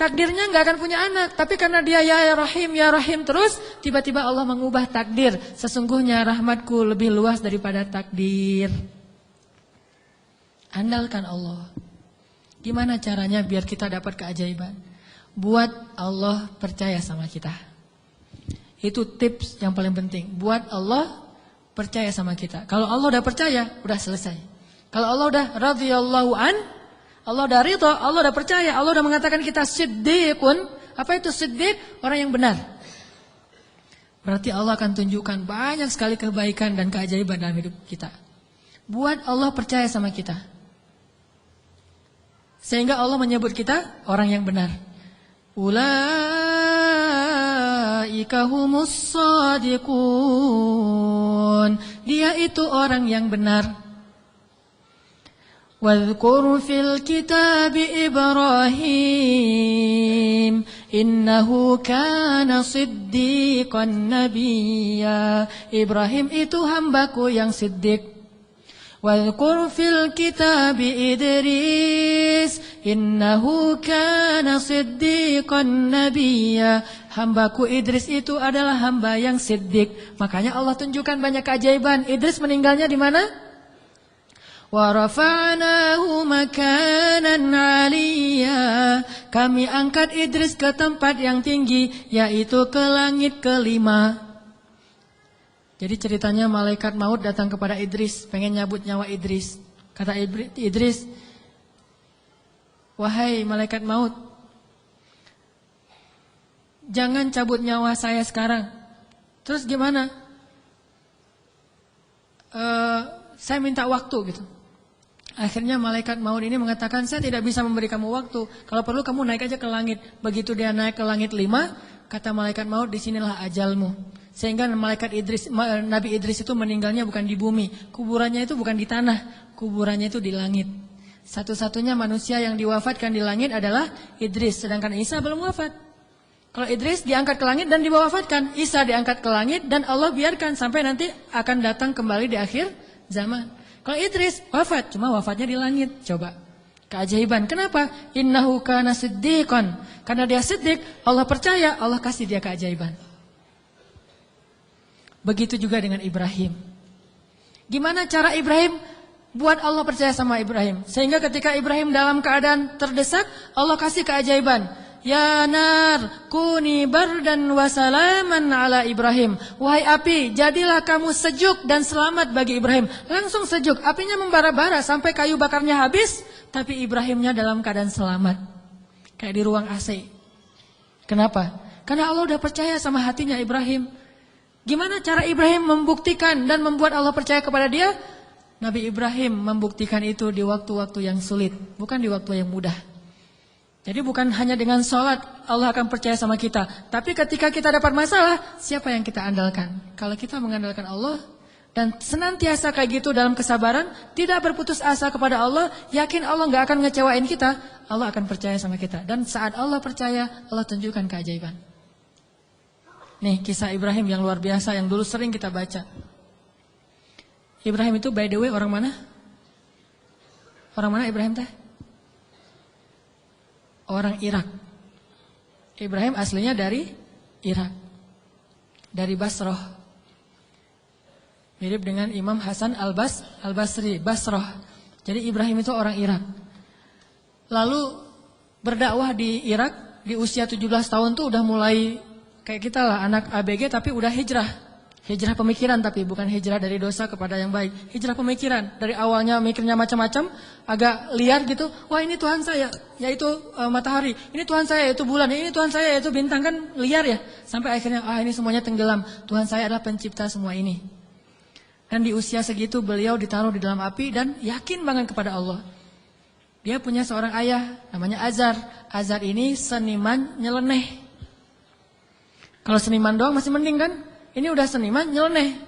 Takdirnya gak akan punya anak, tapi karena dia ya Rahim terus, tiba-tiba Allah mengubah takdir. Sesungguhnya rahmatku lebih luas daripada takdir. Andalkan Allah. Gimana caranya biar kita dapat keajaiban? Buat Allah percaya sama kita. Itu tips yang paling penting. Buat Allah percaya sama kita. Kalau Allah udah percaya, udah selesai. Kalau Allah udah radhiyallahu an, Allah udah ridha, Allah udah percaya, Allah udah mengatakan kita siddiqun. Apa itu siddiq? Orang yang benar. Berarti Allah akan tunjukkan banyak sekali kebaikan dan keajaiban dalam hidup kita. Buat Allah percaya sama kita. Sehingga Allah menyebut kita orang yang benar. Ulaika humus shadiqun. Dia itu orang yang benar. Wadhkur fil kitabi Ibrahim innahu kana siddiqan nabiyya. Ibrahim itu hambaku yang siddiq. Wadhkur fil kitabi Idris innahu kana siddiqan nabiyya. Hambaku Idris itu adalah hamba yang siddiq. Makanya Allah tunjukkan banyak keajaiban. Idris meninggalnya di mana? Wa rafa'nahu makanan 'aliyya. Kami angkat Idris ke tempat yang tinggi, yaitu ke langit kelima. Jadi ceritanya malaikat maut datang kepada Idris, pengen nyabut nyawa Idris. Kata Idris, wahai malaikat maut, jangan cabut nyawa saya sekarang. Terus gimana? Saya minta waktu gitu. Akhirnya malaikat maut ini mengatakan, saya tidak bisa memberi kamu waktu. Kalau perlu kamu naik aja ke langit. Begitu dia naik ke langit 5, kata malaikat maut, disinilah ajalmu. Sehingga Nabi Idris itu meninggalnya bukan di bumi. Kuburannya itu bukan di tanah. Kuburannya itu di langit. Satu-satunya manusia yang diwafatkan di langit adalah Idris. Sedangkan Isa belum wafat. Kalau Idris diangkat ke langit dan diwafatkan. Isa diangkat ke langit dan Allah biarkan sampai nanti akan datang kembali di akhir zaman. Kalau Idris wafat, cuma wafatnya di langit. Coba. Keajaiban. Kenapa? Innahu kana siddiqan. Karena dia siddiq, Allah percaya, Allah kasih dia keajaiban. Begitu juga dengan Ibrahim. Gimana cara Ibrahim buat Allah percaya sama Ibrahim? Sehingga ketika Ibrahim dalam keadaan terdesak, Allah kasih keajaiban. Ya nar, kuni bardan wa salaman ala Ibrahim. Wahai api, jadilah kamu sejuk dan selamat bagi Ibrahim. Langsung sejuk, apinya membara-bara sampai kayu bakarnya habis, tapi Ibrahimnya dalam keadaan selamat. Kayak di ruang AC. Kenapa? Karena Allah udah percaya sama hatinya Ibrahim. Gimana cara Ibrahim membuktikan dan membuat Allah percaya kepada dia? Nabi Ibrahim membuktikan itu di waktu-waktu yang sulit, bukan di waktu yang mudah. Jadi bukan hanya dengan sholat Allah akan percaya sama kita. Tapi ketika kita dapat masalah, siapa yang kita andalkan? Kalau kita mengandalkan Allah dan senantiasa kayak gitu dalam kesabaran, tidak berputus asa kepada Allah, yakin Allah gak akan ngecewain kita, Allah akan percaya sama kita. Dan saat Allah percaya, Allah tunjukkan keajaiban. Nih kisah Ibrahim yang luar biasa yang dulu sering kita baca. Ibrahim itu by the way orang mana? Orang mana Ibrahim teh? Orang Irak. Ibrahim aslinya dari Irak. Dari Basrah. Mirip dengan Imam Hasan Al-Basri, Basrah. Jadi Ibrahim itu orang Irak. Lalu berdakwah di Irak di usia 17 tahun tuh udah mulai kayak kita lah, anak ABG tapi udah hijrah. Hijrah pemikiran tapi bukan hijrah dari dosa kepada yang baik. Hijrah pemikiran. Dari awalnya mikirnya macam-macam, agak liar gitu. Wah ini Tuhan saya, yaitu matahari. Ini Tuhan saya, yaitu bulan. Ini Tuhan saya, yaitu bintang. Kan liar ya. Sampai akhirnya, ini semuanya tenggelam. Tuhan saya adalah pencipta semua ini. Dan di usia segitu beliau ditaruh di dalam api dan yakin banget kepada Allah. Dia punya seorang ayah, namanya Azar. Azar ini seniman nyeleneh. Kalau seniman doang masih mending kan? Ini udah seniman nyeleneh.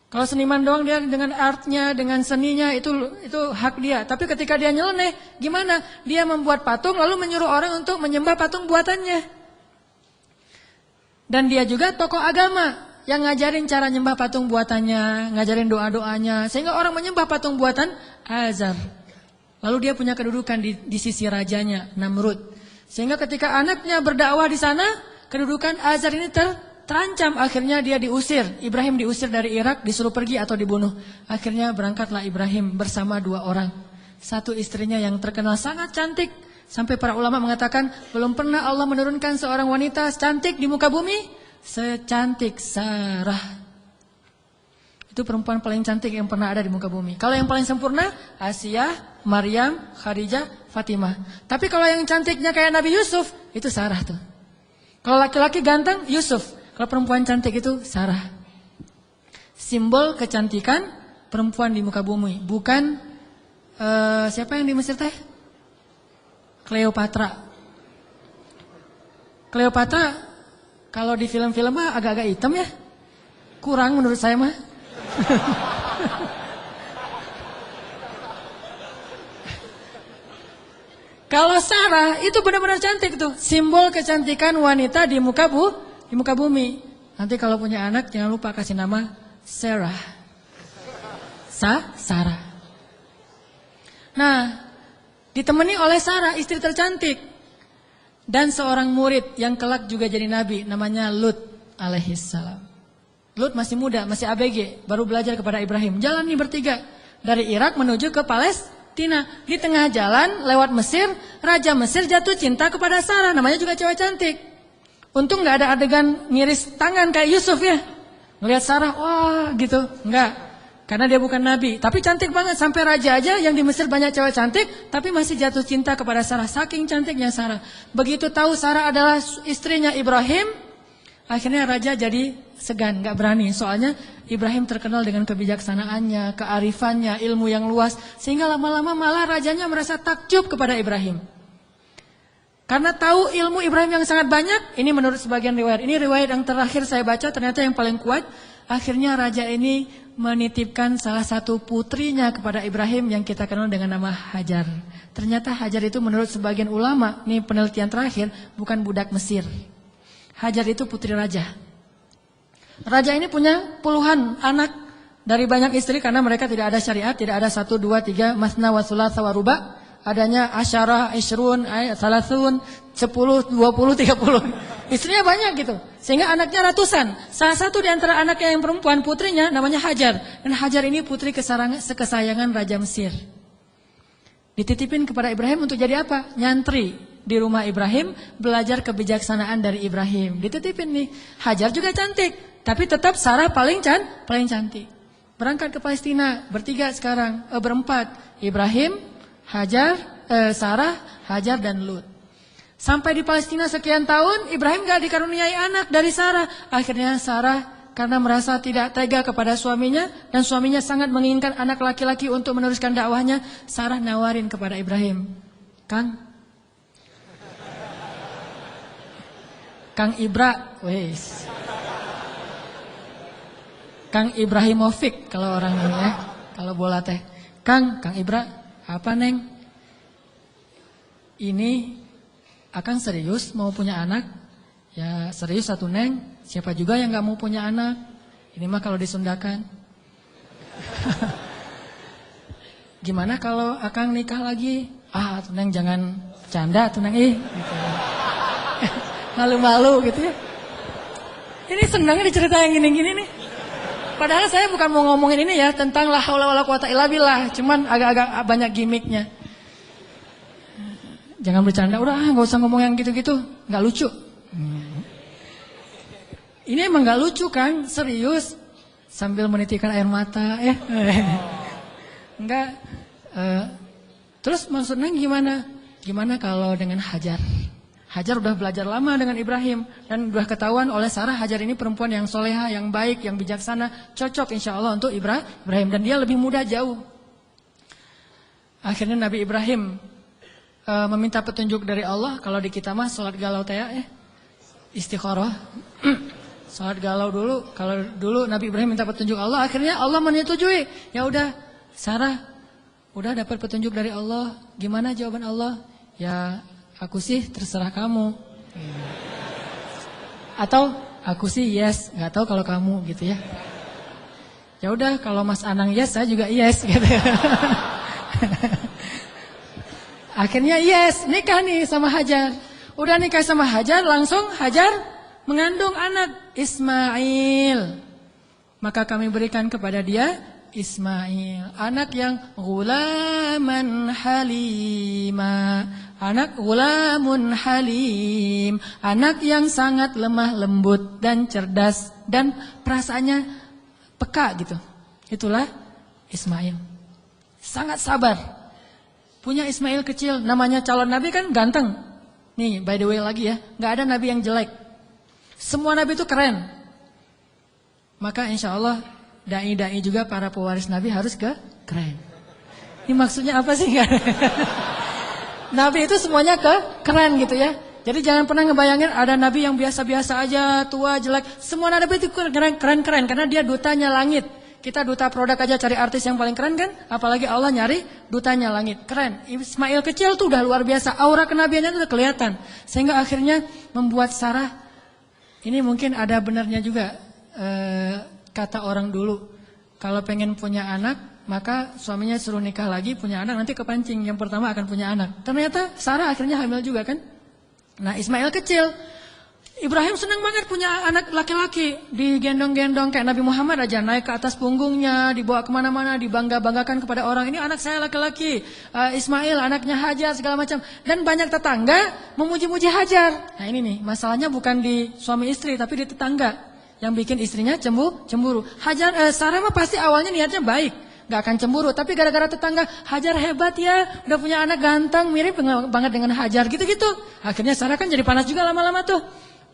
Kalau seniman doang dia dengan artnya, dengan seninya itu hak dia. Tapi ketika dia nyeleneh, gimana? Dia membuat patung lalu menyuruh orang untuk menyembah patung buatannya. Dan dia juga tokoh agama yang ngajarin cara nyembah patung buatannya, ngajarin doa-doanya, sehingga orang menyembah patung buatan Azar. Lalu dia punya kedudukan di sisi rajanya, Namrud. Sehingga ketika anaknya berdakwah di sana, kedudukan Azar ini terancam. Akhirnya dia diusir. Ibrahim diusir dari Irak, disuruh pergi atau dibunuh. Akhirnya berangkatlah Ibrahim bersama 2 orang. Satu istrinya yang terkenal sangat cantik. Sampai para ulama mengatakan, belum pernah Allah menurunkan seorang wanita cantik di muka bumi secantik Sarah. Itu perempuan paling cantik yang pernah ada di muka bumi. Kalau yang paling sempurna, Asiyah, Maryam, Khadijah, Fatimah. Tapi kalau yang cantiknya kayak Nabi Yusuf, itu Sarah tuh. Kalau laki-laki ganteng, Yusuf. Kalau perempuan cantik itu Sarah. Simbol kecantikan perempuan di muka bumi. Bukan siapa yang di Mesir teh? Cleopatra. Cleopatra kalau di film-film mah agak-agak hitam ya. Kurang menurut saya mah. Kalau Sarah itu benar-benar cantik tuh, simbol kecantikan wanita di muka bumi. Nanti kalau punya anak jangan lupa kasih nama Sarah. Sarah. Nah, ditemani oleh Sarah, istri tercantik. Dan seorang murid yang kelak juga jadi nabi, namanya Lut alaihissalam. Lut masih muda, masih ABG, baru belajar kepada Ibrahim. Jalan nih bertiga dari Irak menuju ke Palestina. Di tengah jalan lewat Mesir, Raja Mesir jatuh cinta kepada Sarah, namanya juga cewek cantik. Untung gak ada adegan ngiris tangan kayak Yusuf ya. Ngelihat Sarah, wah gitu. Enggak. Karena dia bukan nabi, tapi cantik banget. Sampai raja aja yang di Mesir banyak cewek cantik, tapi masih jatuh cinta kepada Sarah. Saking cantiknya Sarah. Begitu tahu Sarah adalah istrinya Ibrahim, akhirnya raja jadi segan, gak berani. Soalnya Ibrahim terkenal dengan kebijaksanaannya, kearifannya, ilmu yang luas. Sehingga lama-lama malah rajanya merasa takjub kepada Ibrahim. Karena tahu ilmu Ibrahim yang sangat banyak, ini menurut sebagian riwayat. Ini riwayat yang terakhir saya baca, ternyata yang paling kuat. Akhirnya raja ini menitipkan salah satu putrinya kepada Ibrahim yang kita kenal dengan nama Hajar. Ternyata Hajar itu menurut sebagian ulama, ini penelitian terakhir, bukan budak Mesir. Hajar itu putri raja. Raja ini punya puluhan anak dari banyak istri karena mereka tidak ada syariat, tidak ada 1, 2, 3, masna wa thulatha wa ruba. Adanya asyarah, isyrun, salasun, 10, 20, 30. Istrinya banyak gitu. Sehingga anaknya ratusan. Salah satu di antara anaknya yang perempuan, putrinya namanya Hajar. Dan Hajar ini putri kesayangan Raja Mesir. Dititipin kepada Ibrahim untuk jadi apa? Nyantri di rumah Ibrahim, belajar kebijaksanaan dari Ibrahim. Dititipin nih. Hajar juga cantik, tapi tetap Sarah paling cantik. Berangkat ke Palestina, bertiga sekarang, berempat. Ibrahim, Hajar, Sarah, Hajar dan Lut. Sampai di Palestina sekian tahun, Ibrahim gak dikaruniai anak dari Sarah. Akhirnya Sarah karena merasa tidak tega kepada suaminya dan suaminya sangat menginginkan anak laki-laki untuk meneruskan dakwahnya, Sarah nawarin kepada Ibrahim, Kang Ibra, wes. Kang Ibrahimovic kalau orang ini ya, kalau bola teh. Kang Ibra. Apa Neng? Ini Akang serius mau punya anak? Ya serius satu Neng. Siapa juga yang gak mau punya anak? Ini mah kalau disundakan. Gimana kalau Akang nikah lagi? Tuh Neng jangan canda tuh Neng. Gitu. Malu-malu gitu ya. Ini senang dicerita yang gini-gini nih. Padahal saya bukan mau ngomongin ini ya tentang la haula wala quwata illa billah, cuman agak-agak banyak gimmicknya. Jangan bercanda, udah nggak usah ngomong yang gitu-gitu, nggak lucu. Ini emang nggak lucu kan, serius. Sambil menitikkan air mata, enggak. Terus maksudnya gimana? Gimana kalau dengan Hajar? Hajar udah belajar lama dengan Ibrahim dan udah ketahuan oleh Sarah Hajar ini perempuan yang soleha, yang baik, yang bijaksana, cocok insya Allah untuk Ibrahim dan dia lebih muda jauh. Akhirnya Nabi Ibrahim meminta petunjuk dari Allah. Kalau di kita mah sholat galau teh istikharah, sholat galau dulu. Kalau dulu Nabi Ibrahim minta petunjuk Allah, akhirnya Allah menyetujui. Ya udah, Sarah udah dapat petunjuk dari Allah. Gimana jawaban Allah? Ya aku sih terserah kamu. Atau aku sih yes, nggak tahu kalau kamu gitu ya. Ya udah kalau Mas Anang yes, saya juga yes gitu. Akhirnya yes, nikah nih sama Hajar. Udah nikah sama Hajar, langsung Hajar mengandung anak Ismail. Maka kami berikan kepada dia Ismail, anak yang ghulaman halima. Anak gulamun halim, anak yang sangat lemah lembut dan cerdas dan perasaannya peka gitu. Itulah Ismail. Sangat sabar. Punya Ismail kecil, namanya calon nabi kan ganteng. Nih by the way lagi ya, gak ada nabi yang jelek. Semua nabi itu keren. Maka insya Allah dai-dai juga para pewaris nabi harus keren. Ini maksudnya apa sih? Nabi itu semuanya keren gitu ya. Jadi jangan pernah ngebayangin ada nabi yang biasa-biasa aja, tua, jelek. Semua nabi itu keren-keren karena dia dutanya langit. Kita duta produk aja cari artis yang paling keren kan? Apalagi Allah nyari dutanya langit. Keren. Ismail kecil tuh udah luar biasa. Aura kenabiannya tuh udah kelihatan. Sehingga akhirnya membuat Sarah, ini mungkin ada benarnya juga kata orang dulu. Kalau pengen punya anak, maka suaminya suruh nikah lagi, punya anak, nanti kepancing yang pertama akan punya anak. Ternyata Sarah akhirnya hamil juga kan. Nah Ismail kecil, Ibrahim senang banget punya anak laki-laki. Digendong-gendong kayak Nabi Muhammad aja, naik ke atas punggungnya, dibawa kemana-mana, dibangga-banggakan kepada orang. Ini anak saya laki-laki, Ismail anaknya Hajar segala macam. Dan banyak tetangga memuji-muji Hajar. Nah ini nih, masalahnya bukan di suami istri tapi di tetangga. yang bikin istrinya cemburu. Sarah mah pasti awalnya niatnya baik, gak akan cemburu. Tapi gara-gara tetangga, Hajar hebat ya, udah punya anak ganteng, mirip banget dengan Hajar gitu-gitu. Akhirnya Sarah kan jadi panas juga lama-lama tuh.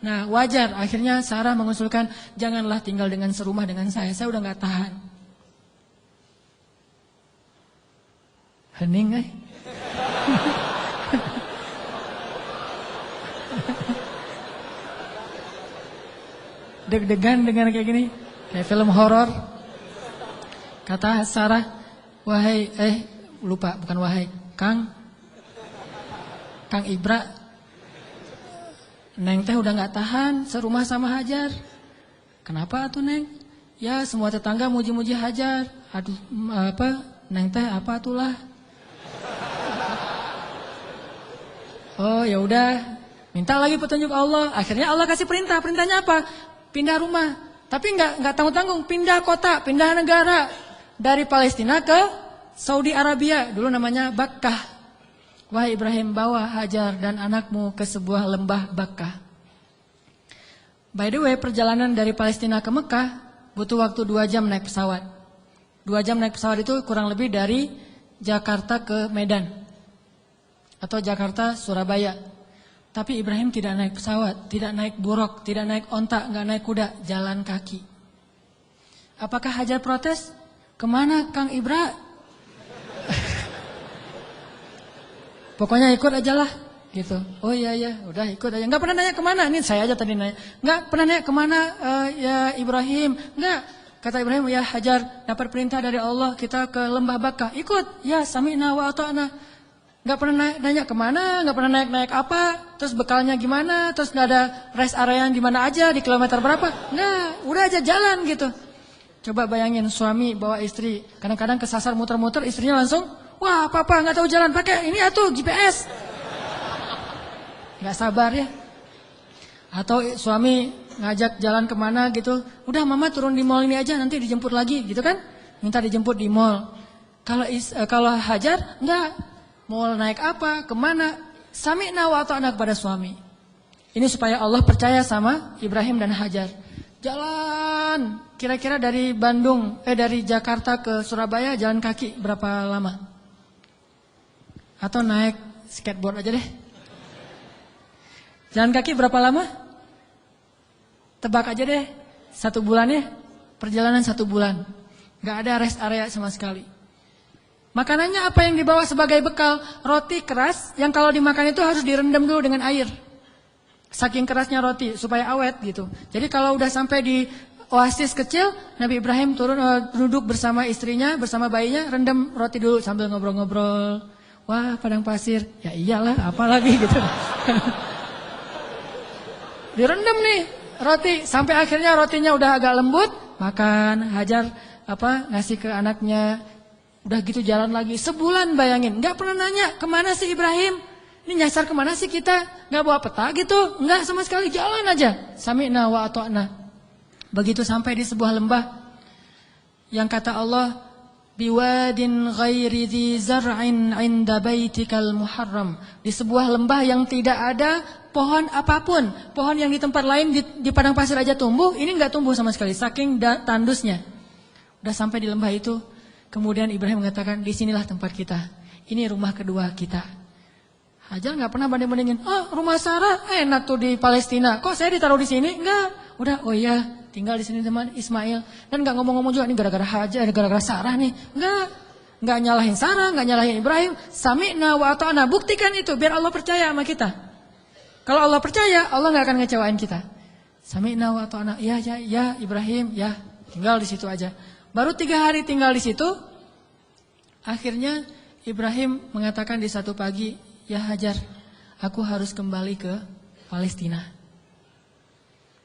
Nah wajar, akhirnya Sarah mengusulkan, janganlah tinggal dengan serumah dengan saya udah gak tahan. Hening deg-degan dengan kayak gini, kayak film horor. Kata Sarah, wahai bukan wahai, Kang Ibra, Neng teh udah gak tahan serumah sama Hajar. Kenapa atuh Neng? Ya semua tetangga muji-muji Hajar. Aduh Neng teh apa atulah? Oh ya udah, minta lagi petunjuk Allah. Akhirnya Allah kasih perintah. Perintahnya apa? Pindah rumah. Tapi nggak tanggung-tanggung. Pindah kota, pindah negara. Dari Palestina ke Saudi Arabia. Dulu namanya Bakkah. Wahai Ibrahim, bawa Hajar dan anakmu ke sebuah lembah Bakkah. By the way, perjalanan dari Palestina ke Mekah butuh waktu 2 jam naik pesawat. 2 jam naik pesawat itu kurang lebih dari Jakarta ke Medan. Atau Jakarta Surabaya. Tapi Ibrahim tidak naik pesawat, tidak naik buruk, tidak naik onta, nggak naik kuda, jalan kaki. Apakah Hajar protes? Kemana Kang Ibra? Pokoknya ikut aja lah, gitu. Oh iya, udah ikut aja. Nggak pernah nanya kemana, ini saya aja tadi nanya. Nggak pernah nanya kemana ya Ibrahim, nggak. Kata Ibrahim, ya Hajar dapat perintah dari Allah, kita ke lembah Bakkah. Ikut, ya sami'na wa ata'na. Gak pernah nanya kemana, gak pernah naik apa, terus bekalnya gimana, terus gak ada rest area yang dimana aja, di kilometer berapa. Nggak, udah aja jalan gitu. Coba bayangin suami bawa istri, kadang-kadang kesasar muter-muter, istrinya langsung, wah papa gak tahu jalan, pakai ini atuh GPS. Gak sabar ya. Atau suami ngajak jalan kemana gitu, udah mama turun di mall ini aja, nanti dijemput lagi gitu kan. Minta dijemput di mall. Kalau Hajar, enggak. Mau naik apa, kemana, sami'na wa ata'na kepada suami. Ini supaya Allah percaya sama Ibrahim dan Hajar. Jalan, kira-kira dari dari Jakarta ke Surabaya jalan kaki berapa lama? Atau naik skateboard aja deh. Jalan kaki berapa lama? Tebak aja deh, 1 bulan ya. Perjalanan 1 bulan. Gak ada rest area sama sekali. Makanannya apa yang dibawa sebagai bekal? Roti keras yang kalau dimakan itu harus direndam dulu dengan air. Saking kerasnya roti supaya awet gitu. Jadi kalau udah sampai di oasis kecil, Nabi Ibrahim turun duduk bersama istrinya, bersama bayinya, rendam roti dulu sambil ngobrol-ngobrol. Wah, padang pasir. Ya iyalah, apalagi gitu. Direndam nih roti sampai akhirnya rotinya udah agak lembut, makan. Hajar ngasih ke anaknya. Udah gitu jalan lagi, sebulan bayangin. Gak pernah nanya, kemana sih Ibrahim? Ini nyasar kemana sih kita? Gak bawa peta gitu? Enggak sama sekali, jalan aja. Sami'na wa ata'na. Begitu sampai di sebuah lembah. Yang kata Allah, biwadin ghairi dhi zar'in 'inda baitikal muharram. Di sebuah lembah yang tidak ada pohon apapun. Pohon yang di tempat lain di padang pasir aja tumbuh, ini gak tumbuh sama sekali, saking tandusnya. Udah sampai di lembah itu. Kemudian Ibrahim mengatakan, disinilah tempat kita. Ini rumah kedua kita. Hajar nggak pernah banding-bandingin. Rumah Sarah enak tuh di Palestina. Kok saya ditaruh di sini? Enggak. Udah, oh iya, tinggal di sini teman Ismail. Dan nggak ngomong-ngomong juga, ini gara-gara Hajar, gara-gara Sarah nih. Nggak nyalahin Sarah, nggak nyalahin Ibrahim. Sami'na wa ata'na. Buktikan itu, biar Allah percaya sama kita. Kalau Allah percaya, Allah nggak akan ngecewain kita. Sami'na wa ata'na. Ya Ibrahim, ya. Tinggal di situ aja. Baru 3 hari tinggal di situ, akhirnya Ibrahim mengatakan di satu pagi, ya Hajar, aku harus kembali ke Palestina.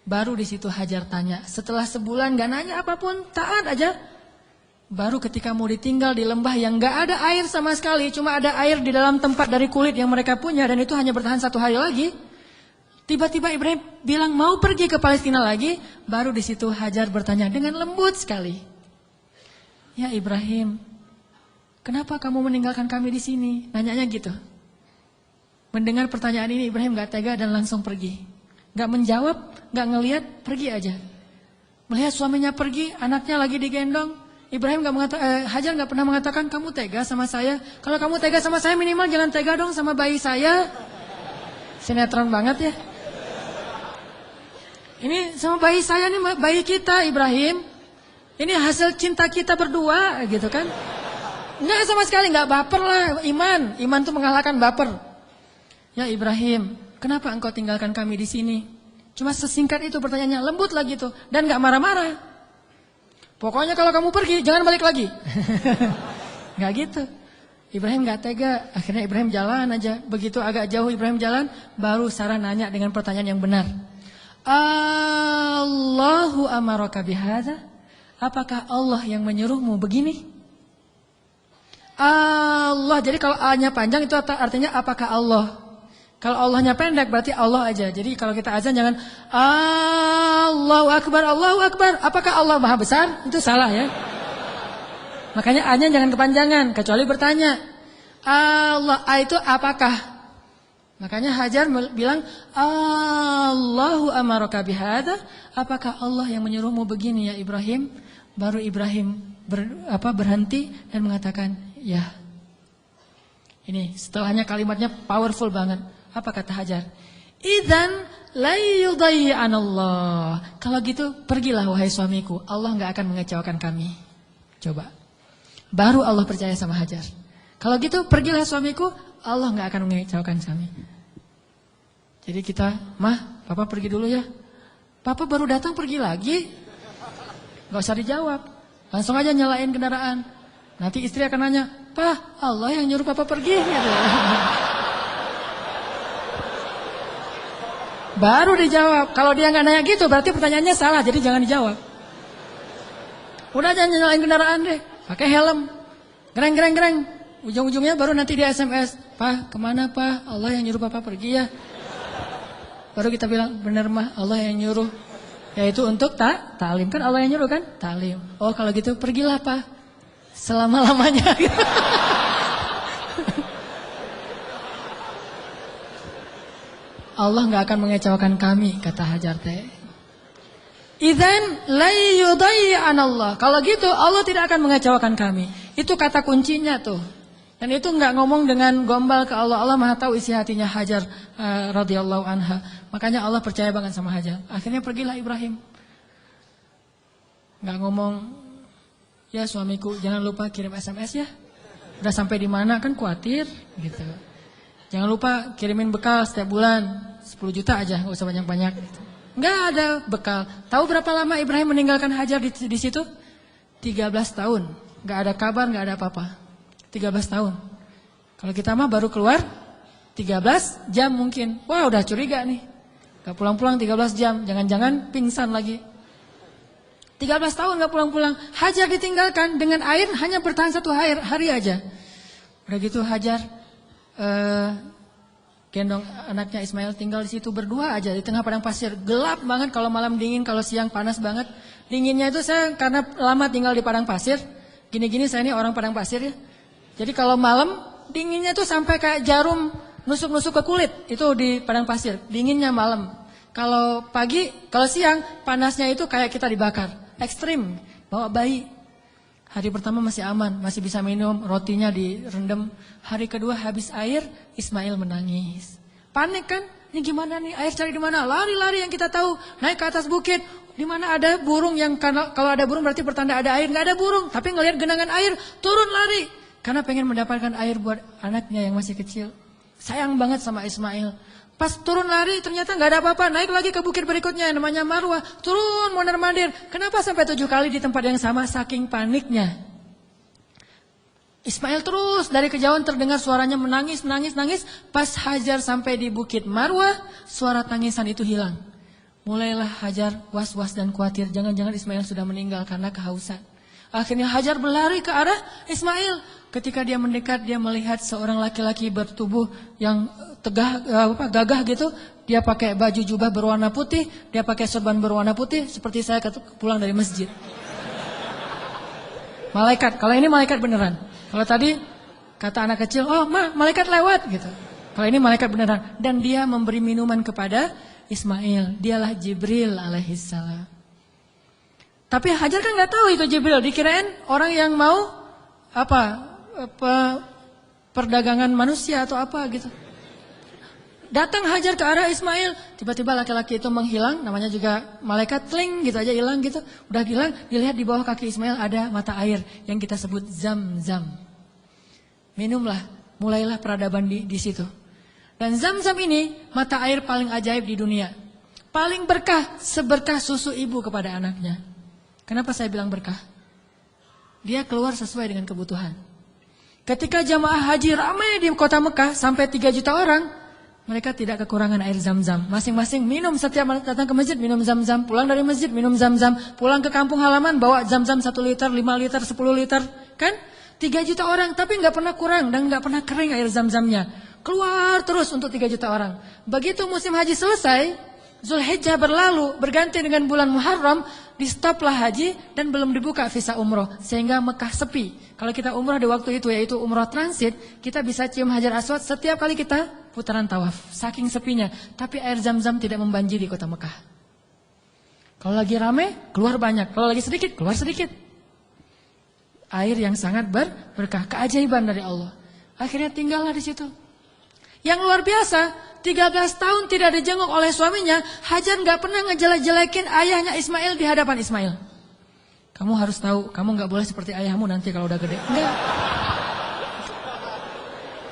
Baru di situ Hajar tanya, setelah sebulan gak nanya apapun, taat aja. Baru ketika mau ditinggal di lembah yang gak ada air sama sekali, cuma ada air di dalam tempat dari kulit yang mereka punya, dan itu hanya bertahan 1 hari lagi. Tiba-tiba Ibrahim bilang mau pergi ke Palestina lagi, baru di situ Hajar bertanya dengan lembut sekali. Ya Ibrahim, kenapa kamu meninggalkan kami di sini? Nanyanya gitu. Mendengar pertanyaan ini Ibrahim gak tega dan langsung pergi. Gak menjawab, gak ngelihat, pergi aja. Melihat suaminya pergi, anaknya lagi digendong. Ibrahim Hajar nggak pernah mengatakan kamu tega sama saya. Kalau kamu tega sama saya minimal jangan tega dong sama bayi saya. Sinetron banget ya. Ini sama bayi saya nih, bayi kita Ibrahim. Ini hasil cinta kita berdua gitu kan. Enggak sama sekali, nggak baper lah. Iman tuh mengalahkan baper. Ya Ibrahim, kenapa engkau tinggalkan kami di sini? Cuma sesingkat itu pertanyaannya, lembut lagi tuh. Dan gak marah-marah. Pokoknya kalau kamu pergi, jangan balik lagi. Gak gitu. Ibrahim gak tega. Akhirnya Ibrahim jalan aja. Begitu agak jauh Ibrahim jalan, baru Sarah nanya dengan pertanyaan yang benar. Allahu amaraka bihadza? Apakah Allah yang menyuruhmu begini? Allah. Jadi kalau A-nya panjang itu artinya apakah Allah? Kalau Allahnya pendek berarti Allah aja. Jadi kalau kita azan jangan Allahu Akbar, Allahu Akbar. Apakah Allah Maha Besar? Itu salah ya. Makanya A-nya jangan kepanjangan, kecuali bertanya. Allah, A itu apakah? Makanya Hajar bilang Allahu amaraka bihadza? Apakah Allah yang menyuruhmu begini ya Ibrahim? Baru Ibrahim berhenti dan mengatakan ya. Ini setelahnya kalimatnya powerful banget. Apa kata Hajar? Idzan la yudayyi'anallah. Kalau gitu pergilah wahai suamiku. Allah enggak akan mengecewakan kami. Coba. Baru Allah percaya sama Hajar. Kalau gitu pergilah suamiku. Allah enggak akan mengecewakan kami. Jadi kita, Mah, Papa pergi dulu ya. Papa baru datang pergi lagi. Enggak usah dijawab. Langsung aja nyalain kendaraan. Nanti istri akan nanya, Pak, Allah yang nyuruh Papa pergi. Gitu. Baru dijawab. Kalau dia nggak nanya gitu berarti pertanyaannya salah. Jadi jangan dijawab. Udah jangan nyalain kendaraan deh. Pakai helm. Gereng. Ujung-ujungnya baru nanti dia SMS. Pak kemana Pak? Allah yang nyuruh Papa pergi ya. Baru kita bilang bener Mah Allah yang nyuruh. Yaitu untuk ta'lim. Kan Allah yang nyuruh kan? Ta'lim. Oh kalau gitu pergilah Pak. Selama-lamanya. Allah nggak akan mengecewakan kami, kata Hajar teh. Idzan la yudayyi'anallah. Kalau gitu Allah tidak akan mengecewakan kami. Itu kata kuncinya tuh. Dan itu nggak ngomong dengan gombal ke Allah. Allah Maha tahu isi hatinya Hajar radhiyallahu anha. Makanya Allah percaya banget sama Hajar. Akhirnya pergilah Ibrahim. Nggak ngomong, ya suamiku jangan lupa kirim SMS ya. Udah sampai di mana kan khawatir gitu. Jangan lupa kirimin bekal setiap bulan 10 juta aja, nggak usah banyak-banyak. Nggak ada bekal. Tahu berapa lama Ibrahim meninggalkan Hajar di situ? 13 tahun. Nggak ada kabar, nggak ada apa-apa. 13 tahun. Kalau kita mah baru keluar 13 jam mungkin. Wah udah curiga nih. Nggak pulang-pulang 13 jam. Jangan-jangan pingsan lagi. 13 tahun nggak pulang-pulang. Hajar ditinggalkan dengan air hanya bertahan 1 hari aja. Udah gitu Hajar gendong anaknya Ismail tinggal di situ berdua aja di tengah padang pasir. Gelap banget kalau malam dingin, kalau siang panas banget. Dinginnya itu saya karena lama tinggal di padang pasir. Gini-gini saya ini orang padang pasir ya. Jadi kalau malam dinginnya tuh sampai kayak jarum nusuk-nusuk ke kulit. Itu di padang pasir. Dinginnya malam. Kalau pagi, kalau siang panasnya itu kayak kita dibakar. Ekstrim. Bawa bayi. Hari pertama masih aman, masih bisa minum, rotinya direndam. Hari kedua habis air, Ismail menangis. Panik kan? Ini gimana nih? Air cari di mana? Lari-lari yang kita tahu, naik ke atas bukit. Di mana ada burung yang kalau ada burung berarti pertanda ada air. Nggak ada burung, tapi ngelihat genangan air, turun lari. Karena pengen mendapatkan air buat anaknya yang masih kecil. Sayang banget sama Ismail. Pas turun lari ternyata nggak ada apa-apa. Naik lagi ke bukit berikutnya namanya Marwah. Turun mondar-mandir. Kenapa sampai 7 kali di tempat yang sama? Saking paniknya. Ismail terus dari kejauhan terdengar suaranya menangis. Pas Hajar sampai di bukit Marwah, suara tangisan itu hilang. Mulailah Hajar was-was dan khawatir. Jangan-jangan Ismail sudah meninggal karena kehausan. Akhirnya Hajar berlari ke arah Ismail. Ketika dia mendekat, dia melihat seorang laki-laki bertubuh yang gagah gitu. Dia pakai baju jubah berwarna putih, dia pakai sorban berwarna putih, seperti saya pulang dari masjid. Malaikat, kalau ini malaikat beneran. Kalau tadi kata anak kecil, oh ma, malaikat lewat gitu. Kalau ini malaikat beneran. Dan dia memberi minuman kepada Ismail. Dialah Jibril alaihissalam. Tapi Hajar kan nggak tahu itu Jibril, dikirain orang yang mau perdagangan manusia atau apa gitu. Datang Hajar ke arah Ismail, tiba-tiba laki-laki itu menghilang, namanya juga malaikat, tling gitu aja hilang gitu. Udah hilang, dilihat di bawah kaki Ismail ada mata air yang kita sebut Zam-Zam. Minumlah, mulailah peradaban di situ. Dan Zam-Zam ini mata air paling ajaib di dunia. Paling berkah, seberkah susu ibu kepada anaknya. Kenapa saya bilang berkah? Dia keluar sesuai dengan kebutuhan. Ketika jamaah haji ramai di kota Mekah sampai 3 juta orang, mereka tidak kekurangan air Zam-Zam. Masing-masing minum, setiap datang ke masjid minum Zam-Zam. Pulang dari masjid minum Zam-Zam. Pulang ke kampung halaman bawa Zam-Zam 1 liter, 5 liter, 10 liter. Kan? 3 juta orang tapi nggak pernah kurang dan nggak pernah kering air Zam-Zamnya. Keluar terus untuk 3 juta orang. Begitu musim haji selesai, Zulhijjah berlalu, berganti dengan bulan Muharram, di stoplah haji dan belum dibuka visa umroh. Sehingga Mekah sepi. Kalau kita umroh di waktu itu yaitu umroh transit, kita bisa cium Hajar Aswad setiap kali kita putaran tawaf. Saking sepinya. Tapi air Zam-Zam tidak membanjiri kota Mekah. Kalau lagi rame, keluar banyak. Kalau lagi sedikit, keluar sedikit. Air yang sangat berkah, keajaiban dari Allah. Akhirnya tinggallah di situ. Yang luar biasa, 13 tahun tidak dijenguk oleh suaminya, Hajar nggak pernah ngejelek-jelekin ayahnya Ismail di hadapan Ismail. Kamu harus tahu, kamu nggak boleh seperti ayahmu nanti kalau udah gede.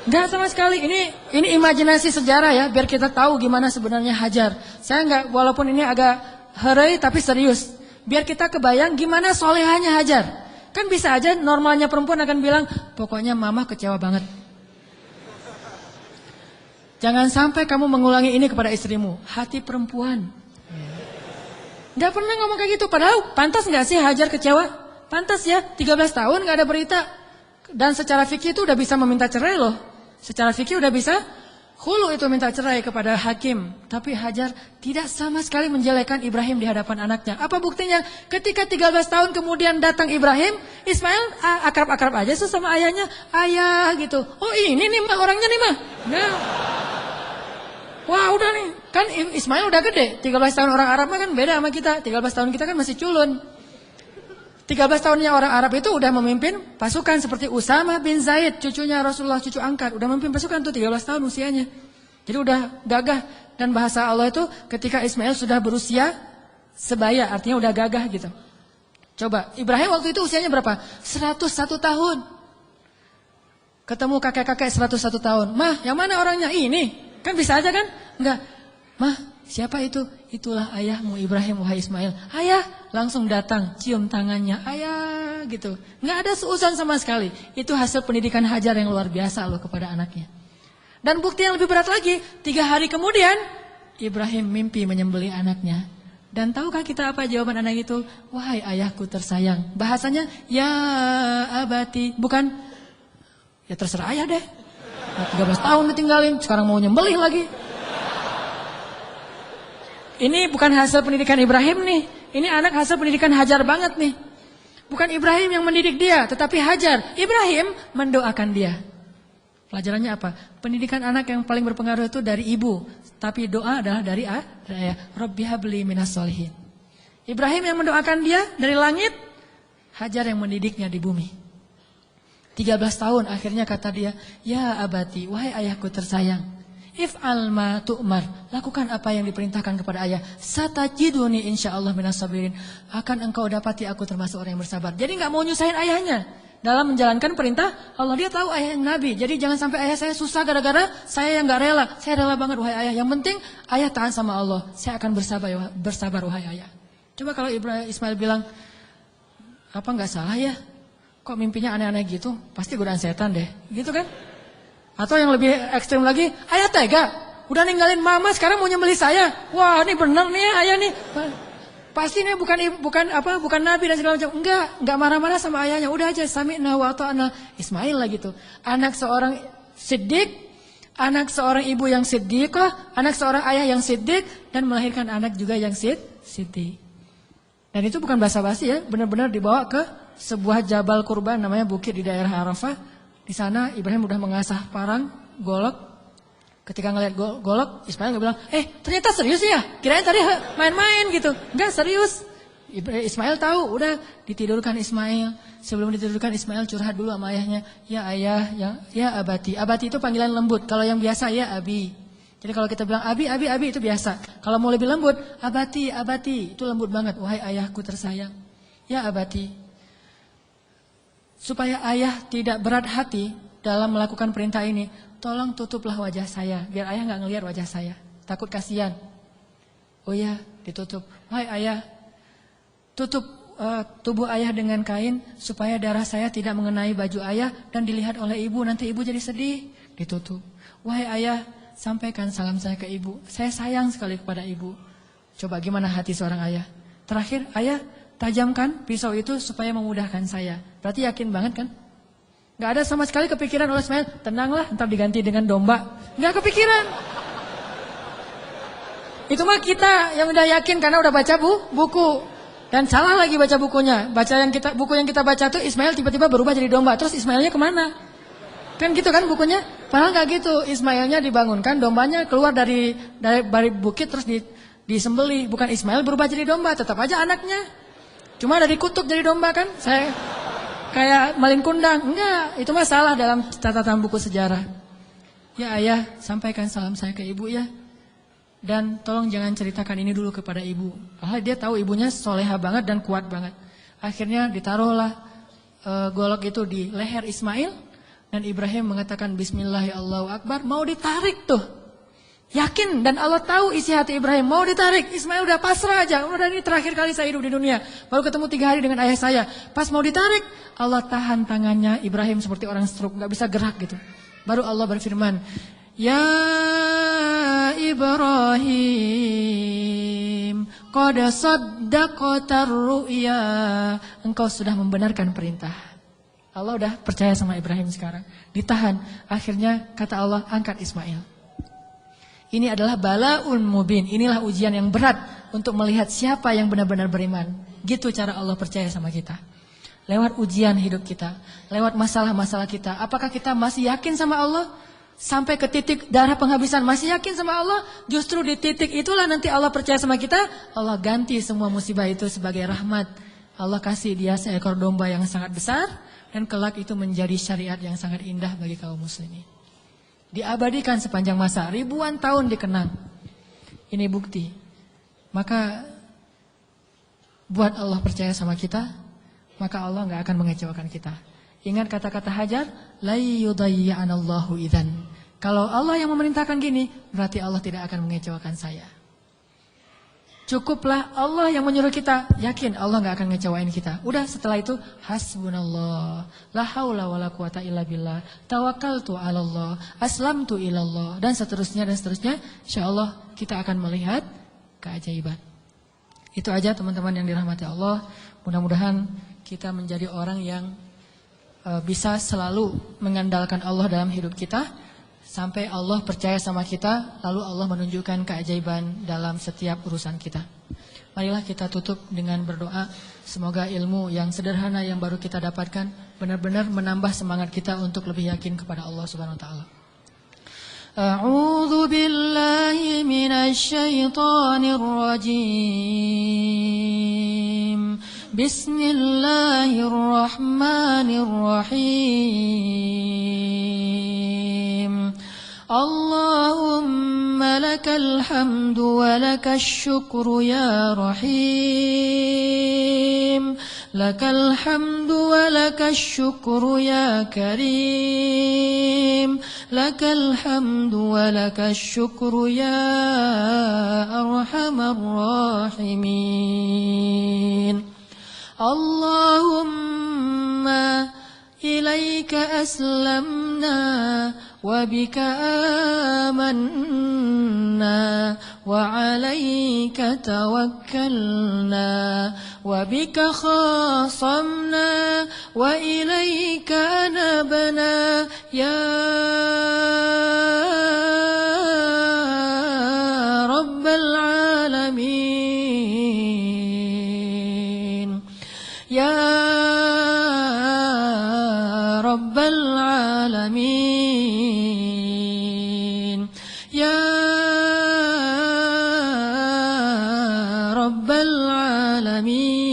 Enggak sama sekali. Ini imajinasi sejarah ya, biar kita tahu gimana sebenarnya Hajar. Saya nggak, walaupun ini agak herai tapi serius. Biar kita kebayang gimana solehanya Hajar. Kan bisa aja normalnya perempuan akan bilang, pokoknya mama kecewa banget. Jangan sampai kamu mengulangi ini kepada istrimu. Hati perempuan. Gak pernah ngomong kayak gitu. Padahal pantas gak sih Hajar kecewa? Pantas ya, 13 tahun gak ada berita. Dan secara fikih itu udah bisa meminta cerai loh. Secara fikih udah bisa khulu itu minta cerai kepada hakim. Tapi Hajar tidak sama sekali menjelekkan Ibrahim di hadapan anaknya. Apa buktinya? Ketika 13 tahun kemudian datang Ibrahim, Ismail akrab-akrab aja sama ayahnya. Ayah gitu. Oh ini nih mah orangnya nih mah. Nah. Wah udah nih. Kan Ismail udah gede. 13 tahun orang Arab mah kan beda sama kita. 13 tahun kita kan masih culun. 13 tahunnya orang Arab itu udah memimpin pasukan seperti Usama bin Zaid, cucunya Rasulullah, cucu angkat. Udah memimpin pasukan tuh 13 tahun usianya. Jadi udah gagah. Dan bahasa Allah itu ketika Ismail sudah berusia sebaya, artinya udah gagah gitu. Coba, Ibrahim waktu itu usianya berapa? 101 tahun. Ketemu kakek-kakek 101 tahun. Mah, yang mana orangnya? Ini. Kan bisa aja kan? Enggak. Mah, siapa itu? Itulah ayahmu Ibrahim, wahai Ismail. Ayah, langsung datang, cium tangannya. Ayah, gitu. Enggak ada seuzon sama sekali. Itu hasil pendidikan Hajar yang luar biasa loh kepada anaknya. Dan bukti yang lebih berat lagi, 3 hari kemudian, Ibrahim mimpi menyembelih anaknya. Dan tahukah kita apa jawaban anak itu? Wahai ayahku tersayang. Bahasanya, ya abati. Bukan, ya terserah ayah deh. 13 tahun ditinggalin, sekarang mau nyembelih lagi. Ini bukan hasil pendidikan Ibrahim nih. Ini anak hasil pendidikan Hajar banget nih. Bukan Ibrahim yang mendidik dia, tetapi Hajar. Ibrahim mendoakan dia. Pelajarannya apa? Pendidikan anak yang paling berpengaruh itu dari ibu. Tapi doa adalah dari ayah. Rabbi habli minas solihin. Ibrahim yang mendoakan dia dari langit. Hajar yang mendidiknya di bumi. 13 tahun akhirnya kata dia, ya abati, wahai ayahku tersayang, if'al ma tu'mar, lakukan apa yang diperintahkan kepada ayah, satajiduni insyaallah minas sabirin, akan engkau dapati aku termasuk orang yang bersabar. Jadi gak mau nyusahin ayahnya dalam menjalankan perintah Allah. Dia tahu ayah yang nabi, jadi jangan sampai ayah saya susah gara-gara saya yang gak rela. Saya rela banget wahai ayah, yang penting ayah taat sama Allah, saya akan bersabar wahai ayah. Coba kalau Ismail bilang, apa gak salah ya? Kok mimpinya aneh-aneh gitu? Pasti godaan setan deh. Gitu kan? Atau yang lebih ekstrim lagi, ayah tega. Udah ninggalin mama sekarang mau nyembelih saya. Wah, ini bener nih ya ayah nih. Pasti ini bukan nabi dan segala macam. Enggak marah-marah sama ayahnya. Udah aja sami'na wa ata'na. Ismail lah gitu. Anak seorang siddiq, anak seorang ibu yang siddiqah, anak seorang ayah yang siddiq dan melahirkan anak juga yang siddiq. Dan itu bukan basa-basi ya, benar-benar dibawa ke sebuah jabal kurban namanya bukit di daerah Arafah. Di sana Ibrahim udah mengasah parang, golok. Ketika ngelihat golok, Ismail nggak bilang, ternyata serius ya? Kirain tadi main-main gitu. Enggak, serius. Ismail tahu, udah ditidurkan Ismail. Sebelum ditidurkan Ismail curhat dulu sama ayahnya. Ya ayah, ya abati. Abati itu panggilan lembut. Kalau yang biasa ya abi. Jadi kalau kita bilang abi itu biasa. Kalau mau lebih lembut, abati, itu lembut banget. Wahai ayahku tersayang. Ya abati. Supaya ayah tidak berat hati dalam melakukan perintah ini, tolong tutuplah wajah saya. Biar ayah gak ngelihat wajah saya. Takut kasihan. Oh ya, ditutup. Wahai ayah, tutup tubuh ayah dengan kain supaya darah saya tidak mengenai baju ayah dan dilihat oleh ibu. Nanti ibu jadi sedih. Ditutup. Wahai ayah, sampaikan salam saya ke ibu. Saya sayang sekali kepada ibu. Coba gimana hati seorang ayah. Terakhir, ayah tajamkan pisau itu supaya memudahkan saya. Berarti yakin banget kan? Gak ada sama sekali kepikiran oleh Ismail, tenanglah ntar diganti dengan domba. Gak kepikiran. Itu mah kita yang udah yakin karena udah baca buku. Dan salah lagi baca bukunya. Buku yang kita baca tuh Ismail tiba-tiba berubah jadi domba. Terus Ismailnya kemana? Kan gitu kan bukunya? Padahal gak gitu. Ismailnya dibangunkan, dombanya keluar dari bukit terus disembelih. Bukan Ismail berubah jadi domba, tetap aja anaknya. Cuma dari kutuk jadi domba kan? Saya kayak malin kundang. Enggak, itu mah salah dalam catatan buku sejarah. Ya ayah, sampaikan salam saya ke ibu ya. Dan tolong jangan ceritakan ini dulu kepada ibu. Padahal dia tahu ibunya soleha banget dan kuat banget. Akhirnya ditaruhlah golok itu di leher Ismail. Dan Ibrahim mengatakan Bismillahirrahmanirrahim. Mau ditarik tuh. Yakin dan Allah tahu isi hati Ibrahim. Mau ditarik. Ismail udah pasrah aja. Udah ini terakhir kali saya hidup di dunia. Baru ketemu 3 hari dengan ayah saya. Pas mau ditarik, Allah tahan tangannya Ibrahim seperti orang stroke. Gak bisa gerak gitu. Baru Allah berfirman. Ya Ibrahim, qad saddaqtar ru'ya. Engkau sudah membenarkan perintah. Allah udah percaya sama Ibrahim sekarang. Ditahan. Akhirnya kata Allah, angkat Ismail. Ini adalah balaun mubin. Inilah ujian yang berat untuk melihat siapa yang benar-benar beriman. Gitu cara Allah percaya sama kita. Lewat ujian hidup kita. Lewat masalah-masalah kita. Apakah kita masih yakin sama Allah? Sampai ke titik darah penghabisan masih yakin sama Allah? Justru di titik itulah nanti Allah percaya sama kita. Allah ganti semua musibah itu sebagai rahmat. Allah kasih dia seekor domba yang sangat besar. Dan kelak itu menjadi syariat yang sangat indah bagi kaum muslimin. Diabadikan sepanjang masa, ribuan tahun dikenang. Ini bukti. Maka buat Allah percaya sama kita, maka Allah gak akan mengecewakan kita. Ingat kata-kata Hajar, la yudayya'anallahu idzan. Kalau Allah yang memerintahkan gini, berarti Allah tidak akan mengecewakan saya. Cukuplah Allah yang menyuruh kita, yakin Allah gak akan ngecewain kita. Udah setelah itu, hasbunallah, la haula wala quwata illa billah, tawakkaltu 'alallah, aslamtu ilallah, dan seterusnya. Insyaallah kita akan melihat keajaiban. Itu aja teman-teman yang dirahmati Allah. Mudah-mudahan kita menjadi orang yang bisa selalu mengandalkan Allah dalam hidup kita. Sampai Allah percaya sama kita, lalu Allah menunjukkan keajaiban dalam setiap urusan kita. Marilah kita tutup dengan berdoa. Semoga ilmu yang sederhana yang baru kita dapatkan benar-benar menambah semangat kita untuk lebih yakin kepada Allah Subhanahu wa taala. A'udzu billahi minasy syaithanir rajim. Bismillahirrahmanirrahim. Allahumma lakal hamdu wa lakal syukru ya rahim. Lakal hamdu wa lakal syukru ya karim. Lakal hamdu wa lakal syukru ya arhamar rahimin. Allahumma ilaika aslamna wa bika amanna wa alaika tawakkalna wa bika khasamna wa ilaika anabna ya rabbal alamin. Ya Rabbal Alamin. Ya Rabbal Alamin.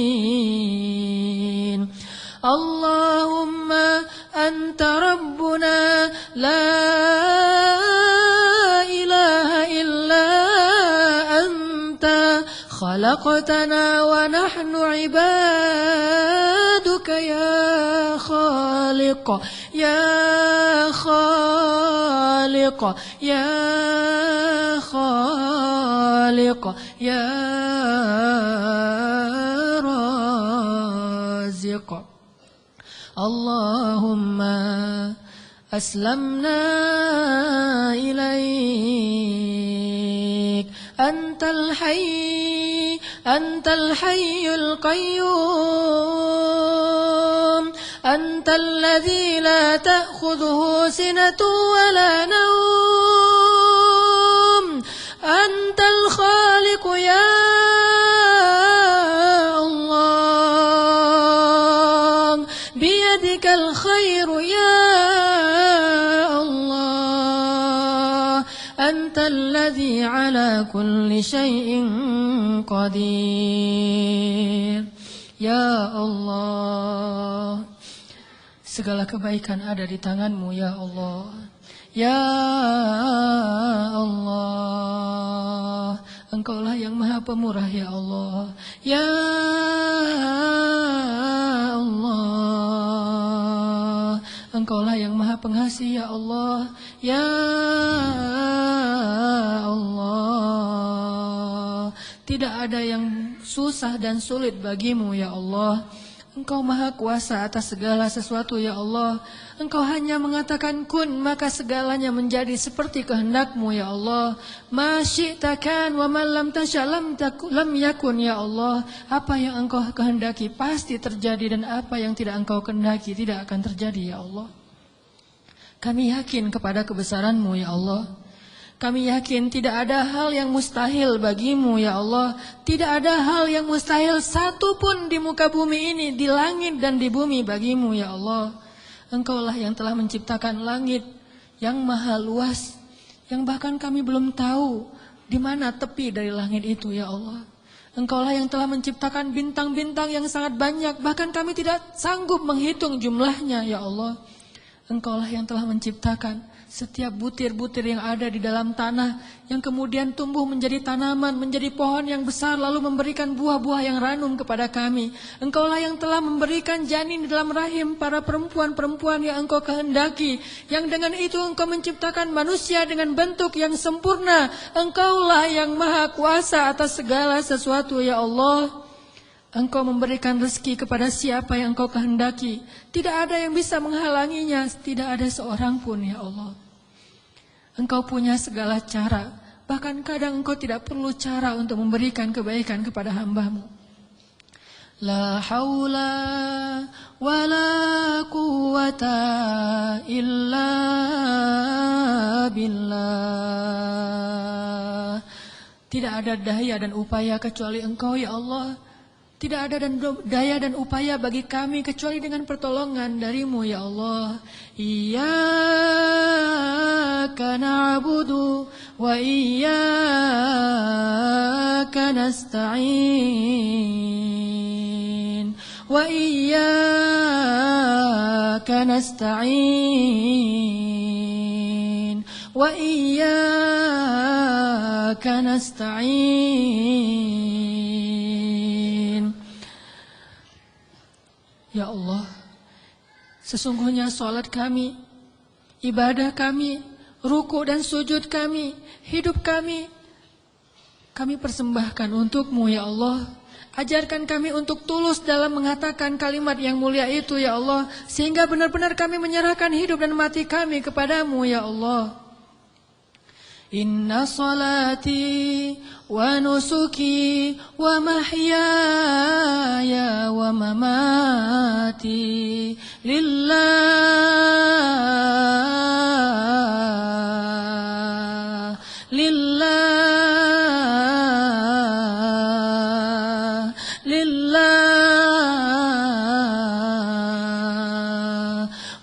خلقتنا ونحن عبادك يا خالق يا خالق يا خالق يا رازق اللهم أسلمنا إليك أنت الحي القيوم أنت الذي لا تأخذه سنة ولا نوم أنت الخالق يا الله بيدك الخير يا الله أنت الذي على كل شيء قدير Ya Allah, segala kebaikan ada di tangan-Mu ya Allah. Ya Allah, Engkaulah yang maha pemurah ya Allah. Ya Allah, Engkaulah yang maha pengasih ya Allah. Ya Allah, tidak ada yang susah dan sulit bagimu ya Allah. Engkau maha kuasa atas segala sesuatu ya Allah. Engkau hanya mengatakan kun, maka segalanya menjadi seperti kehendak-Mu ya Allah. Ma syi'ta kan wa ma lam tasya lam yakun ya Allah. Apa yang Engkau kehendaki pasti terjadi, dan apa yang tidak Engkau kehendaki tidak akan terjadi ya Allah. Kami yakin kepada kebesaran-Mu ya Allah. Kami yakin tidak ada hal yang mustahil bagimu ya Allah. Tidak ada hal yang mustahil satupun di muka bumi ini, di langit dan di bumi bagimu ya Allah. Engkaulah yang telah menciptakan langit yang maha luas, yang bahkan kami belum tahu di mana tepi dari langit itu ya Allah. Engkaulah yang telah menciptakan bintang-bintang yang sangat banyak, bahkan kami tidak sanggup menghitung jumlahnya ya Allah. Engkaulah yang telah menciptakan setiap butir-butir yang ada di dalam tanah, yang kemudian tumbuh menjadi tanaman, menjadi pohon yang besar, lalu memberikan buah-buah yang ranum kepada kami. Engkaulah yang telah memberikan janin di dalam rahim para perempuan-perempuan yang Engkau kehendaki, yang dengan itu Engkau menciptakan manusia dengan bentuk yang sempurna. Engkaulah yang maha kuasa atas segala sesuatu ya Allah. Engkau memberikan rezeki kepada siapa yang Engkau kehendaki. Tidak ada yang bisa menghalanginya, tidak ada seorang pun ya Allah. Engkau punya segala cara, bahkan kadang Engkau tidak perlu cara untuk memberikan kebaikan kepada hamba-Mu. La haula wa la quwata illa billah. Tidak ada daya dan upaya kecuali Engkau ya Allah. Tidak ada daya dan upaya bagi kami kecuali dengan pertolongan dari-Mu ya Allah. Iyyaka na'budu wa iyyaka nasta'in. Wa iyyaka nasta'in. Wa iyyaka nasta'in. Ya Allah, sesungguhnya salat kami, ibadah kami, ruku dan sujud kami, hidup kami persembahkan untuk-Mu ya Allah. Ajarkan kami untuk tulus dalam mengatakan kalimat yang mulia itu ya Allah, sehingga benar-benar kami menyerahkan hidup dan mati kami kepada-Mu ya Allah. Inna salati wa nusuki wa mahyaya wa mamati lillah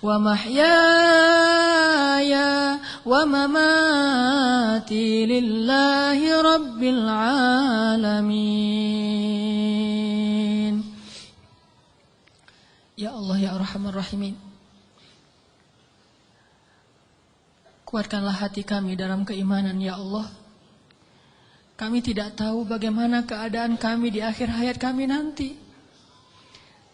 wa mahyaya wa mamati lillahi rabbil alamin. Ya Allah ya Arhamar Rahimin, kuatkanlah hati kami dalam keimanan ya Allah. Kami tidak tahu bagaimana keadaan kami di akhir hayat kami nanti.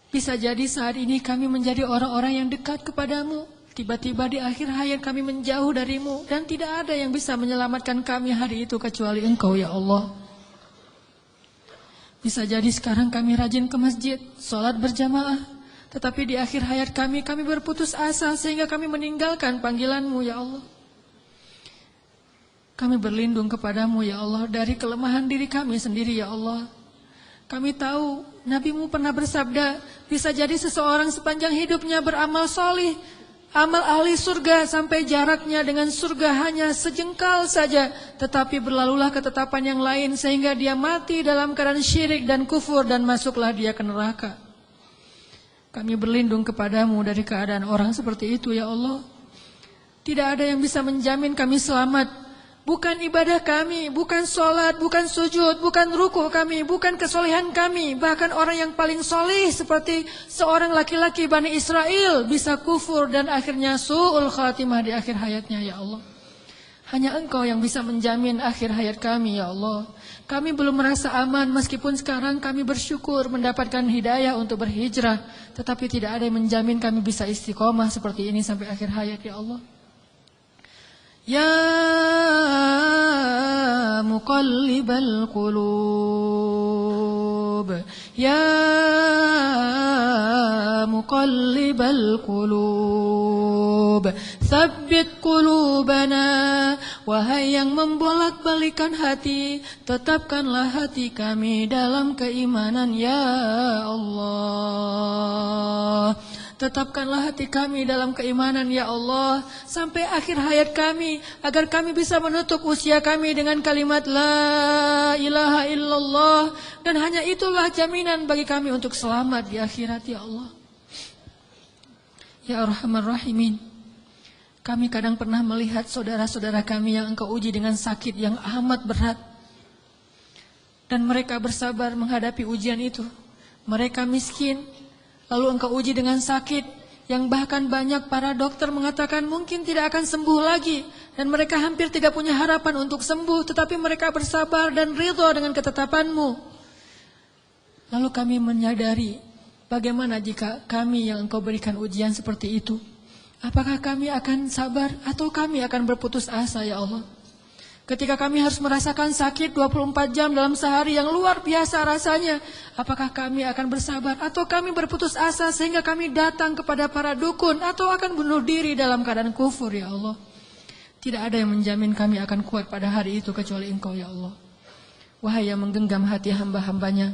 Bisa jadi saat ini kami menjadi orang-orang yang dekat kepadamu. Tiba-tiba di akhir hayat kami menjauh darimu. Dan tidak ada yang bisa menyelamatkan kami hari itu kecuali Engkau ya Allah. Bisa jadi sekarang kami rajin ke masjid, sholat berjamaah. Tetapi di akhir hayat kami berputus asa sehingga kami meninggalkan panggilanmu ya Allah. Kami berlindung kepadamu ya Allah dari kelemahan diri kami sendiri ya Allah. Kami tahu Nabi-Mu pernah bersabda, bisa jadi seseorang sepanjang hidupnya beramal solih, amal ahli surga sampai jaraknya dengan surga hanya sejengkal saja. Tetapi berlalulah ketetapan yang lain sehingga dia mati dalam keadaan syirik dan kufur dan masuklah dia ke neraka. Kami berlindung kepadamu dari keadaan orang seperti itu ya Allah. Tidak ada yang bisa menjamin kami selamat. Bukan ibadah kami, bukan sholat, bukan sujud, bukan ruku kami, bukan kesolehan kami. Bahkan orang yang paling soleh seperti seorang laki-laki Bani Israel bisa kufur dan akhirnya su'ul khatimah di akhir hayatnya ya Allah. Hanya Engkau yang bisa menjamin akhir hayat kami ya Allah. Kami belum merasa aman meskipun sekarang kami bersyukur mendapatkan hidayah untuk berhijrah. Tetapi tidak ada yang menjamin kami bisa istiqomah seperti ini sampai akhir hayat ya Allah. Ya muqallibal qulub, ya muqallibal qulub, tsabbit qulubana. Wahai yang membolak-balikan hati, tetapkanlah hati kami dalam keimanan ya Allah. Tetapkanlah hati kami dalam keimanan ya Allah sampai akhir hayat kami agar kami bisa menutup usia kami dengan kalimat la ilaha illallah, dan hanya itulah jaminan bagi kami untuk selamat di akhirat ya Allah. Ya Arhamar Rahimin, kami kadang pernah melihat saudara-saudara kami yang Engkau uji dengan sakit yang amat berat, dan mereka bersabar menghadapi ujian itu. Mereka miskin, lalu Engkau uji dengan sakit yang bahkan banyak para dokter mengatakan mungkin tidak akan sembuh lagi. Dan mereka hampir tidak punya harapan untuk sembuh, tetapi mereka bersabar dan ridha dengan ketetapan-Mu. Lalu kami menyadari, bagaimana jika kami yang Engkau berikan ujian seperti itu? Apakah kami akan sabar atau kami akan berputus asa ya Allah? Ketika kami harus merasakan sakit 24 jam dalam sehari yang luar biasa rasanya, apakah kami akan bersabar atau kami berputus asa sehingga kami datang kepada para dukun atau akan bunuh diri dalam keadaan kufur ya Allah? Tidak ada yang menjamin kami akan kuat pada hari itu kecuali Engkau ya Allah. Wahai yang menggenggam hati hamba-hambanya,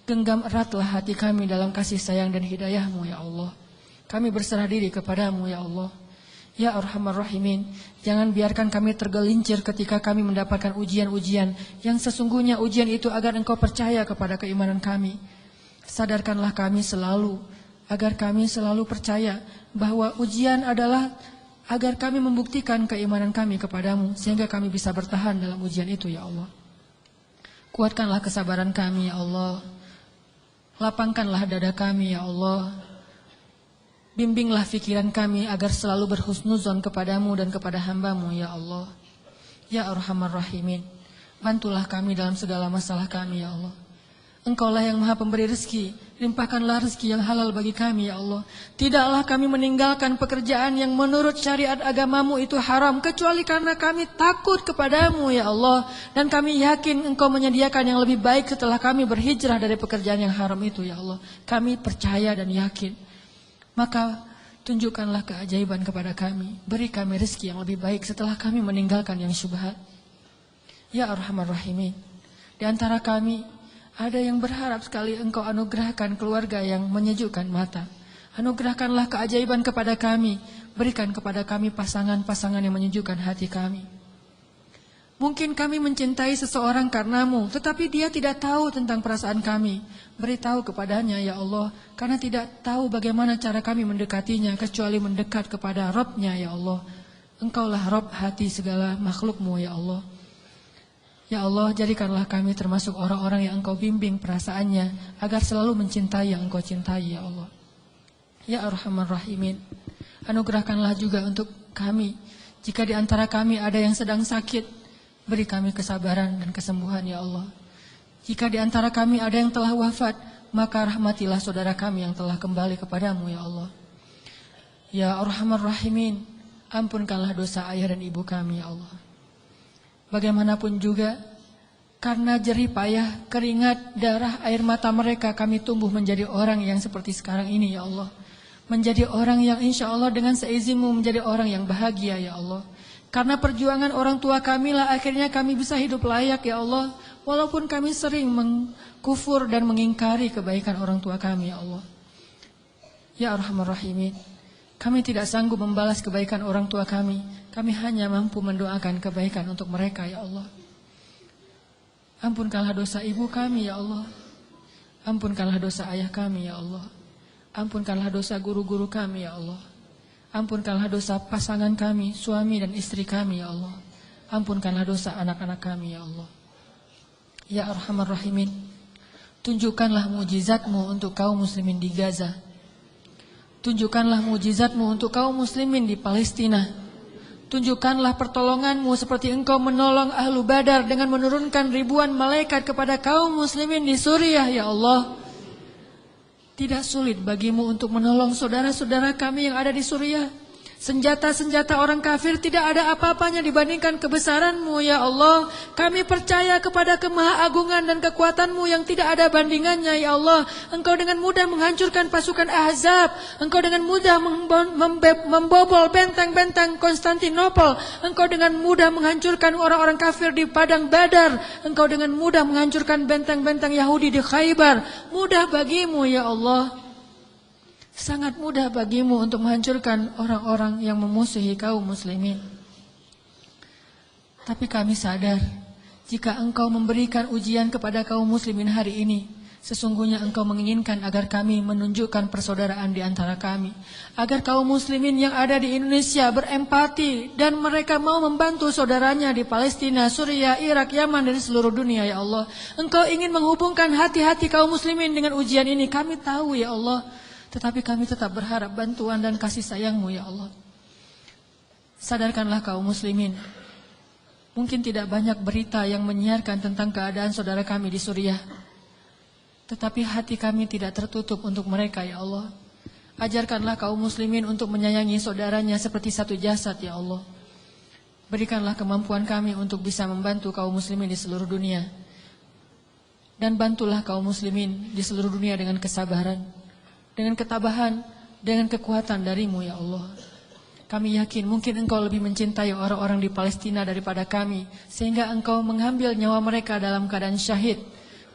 genggam eratlah hati kami dalam kasih sayang dan hidayah-Mu ya Allah. Kami berserah diri kepadamu ya Allah. Ya Arhamar Rahimin, jangan biarkan kami tergelincir ketika kami mendapatkan ujian-ujian yang sesungguhnya ujian itu agar Engkau percaya kepada keimanan kami. Sadarkanlah kami selalu, agar kami selalu percaya bahwa ujian adalah agar kami membuktikan keimanan kami kepadamu, sehingga kami bisa bertahan dalam ujian itu ya Allah. Kuatkanlah kesabaran kami ya Allah. Lapangkanlah dada kami ya Allah. Bimbinglah fikiran kami agar selalu berhusnuzon kepadamu dan kepada hamba-Mu ya Allah. Ya Arhamar Rahimin, bantulah kami dalam segala masalah kami ya Allah. Engkaulah yang maha pemberi rezeki, limpahkanlah rezeki yang halal bagi kami ya Allah. Tidaklah kami meninggalkan pekerjaan yang menurut syariat agama-Mu itu haram, kecuali karena kami takut kepadamu ya Allah. Dan kami yakin Engkau menyediakan yang lebih baik setelah kami berhijrah dari pekerjaan yang haram itu ya Allah. Kami percaya dan yakin. Maka tunjukkanlah keajaiban kepada kami. Beri kami rezeki yang lebih baik setelah kami meninggalkan yang syubhat. Ya Arhamar Rahimin, di antara kami ada yang berharap sekali Engkau anugerahkan keluarga yang menyejukkan mata. Anugerahkanlah keajaiban kepada kami. Berikan kepada kami pasangan-pasangan yang menyejukkan hati kami. Mungkin kami mencintai seseorang karenamu, tetapi dia tidak tahu tentang perasaan kami. Beritahu kepadanya ya Allah, karena tidak tahu bagaimana cara kami mendekatinya, kecuali mendekat kepada Rabb-Nya ya Allah. Engkaulah Rabb hati segala makhluk-Mu ya Allah. Ya Allah, jadikanlah kami termasuk orang-orang yang Engkau bimbing perasaannya, agar selalu mencintai yang Engkau cintai ya Allah. Ya Arhamar Rahimin, anugerahkanlah juga untuk kami, jika di antara kami ada yang sedang sakit, beri kami kesabaran dan kesembuhan ya Allah. Jika di antara kami ada yang telah wafat, maka rahmatilah saudara kami yang telah kembali kepadamu ya Allah. Ya Arhamar Rahimin, ampunkanlah dosa ayah dan ibu kami ya Allah. Bagaimanapun juga, karena jerih payah, keringat, darah, air mata mereka, kami tumbuh menjadi orang yang seperti sekarang ini ya Allah. Menjadi orang yang insya Allah dengan seizinmu menjadi orang yang bahagia ya Allah. Karena perjuangan orang tua kami lah akhirnya kami bisa hidup layak ya Allah. Walaupun kami sering mengkufur dan mengingkari kebaikan orang tua kami ya Allah. Ya Arhamar Rahimin, kami tidak sanggup membalas kebaikan orang tua kami. Kami hanya mampu mendoakan kebaikan untuk mereka ya Allah. Ampunkanlah dosa ibu kami ya Allah. Ampunkanlah dosa ayah kami ya Allah. Ampunkanlah dosa guru-guru kami ya Allah. Ampunkanlah dosa pasangan kami, suami dan istri kami ya Allah. Ampunkanlah dosa anak-anak kami ya Allah. Ya Arhamar Rahimin, tunjukkanlah mujizat-Mu untuk kaum muslimin di Gaza. Tunjukkanlah mujizat-Mu untuk kaum muslimin di Palestina. Tunjukkanlah pertolongan-Mu seperti Engkau menolong Ahlu Badar dengan menurunkan ribuan malaikat kepada kaum muslimin di Suriah ya Allah. Tidak sulit bagimu untuk menolong saudara-saudara kami yang ada di Suriah. Senjata-senjata orang kafir tidak ada apa-apanya dibandingkan kebesaran-Mu ya Allah. Kami percaya kepada kemahaagungan dan kekuatan-Mu yang tidak ada bandingannya ya Allah. Engkau dengan mudah menghancurkan pasukan Ahzab. Engkau dengan mudah membobol benteng-benteng Konstantinopel. Engkau dengan mudah menghancurkan orang-orang kafir di padang Badar. Engkau dengan mudah menghancurkan benteng-benteng Yahudi di Khaybar. Mudah bagimu ya Allah. Sangat mudah bagimu untuk menghancurkan orang-orang yang memusuhi kaum muslimin. Tapi kami sadar, jika Engkau memberikan ujian kepada kaum muslimin hari ini, sesungguhnya Engkau menginginkan agar kami menunjukkan persaudaraan di antara kami. Agar kaum muslimin yang ada di Indonesia berempati dan mereka mau membantu saudaranya di Palestina, Suriah, Irak, Yaman, dan seluruh dunia ya Allah. Engkau ingin menghubungkan hati-hati kaum muslimin dengan ujian ini. Kami tahu ya Allah. Tetapi kami tetap berharap bantuan dan kasih sayang-Mu ya Allah. Sadarkanlah kaum muslimin. Mungkin tidak banyak berita yang menyiarkan tentang keadaan saudara kami di Suriah. Tetapi hati kami tidak tertutup untuk mereka ya Allah. Ajarkanlah kaum muslimin untuk menyayangi saudaranya seperti satu jasad ya Allah. Berikanlah kemampuan kami untuk bisa membantu kaum muslimin di seluruh dunia. Dan bantulah kaum muslimin di seluruh dunia dengan kesabaran, dengan ketabahan, dengan kekuatan dari-Mu ya Allah. Kami yakin mungkin Engkau lebih mencintai orang-orang di Palestina daripada kami, sehingga Engkau mengambil nyawa mereka dalam keadaan syahid.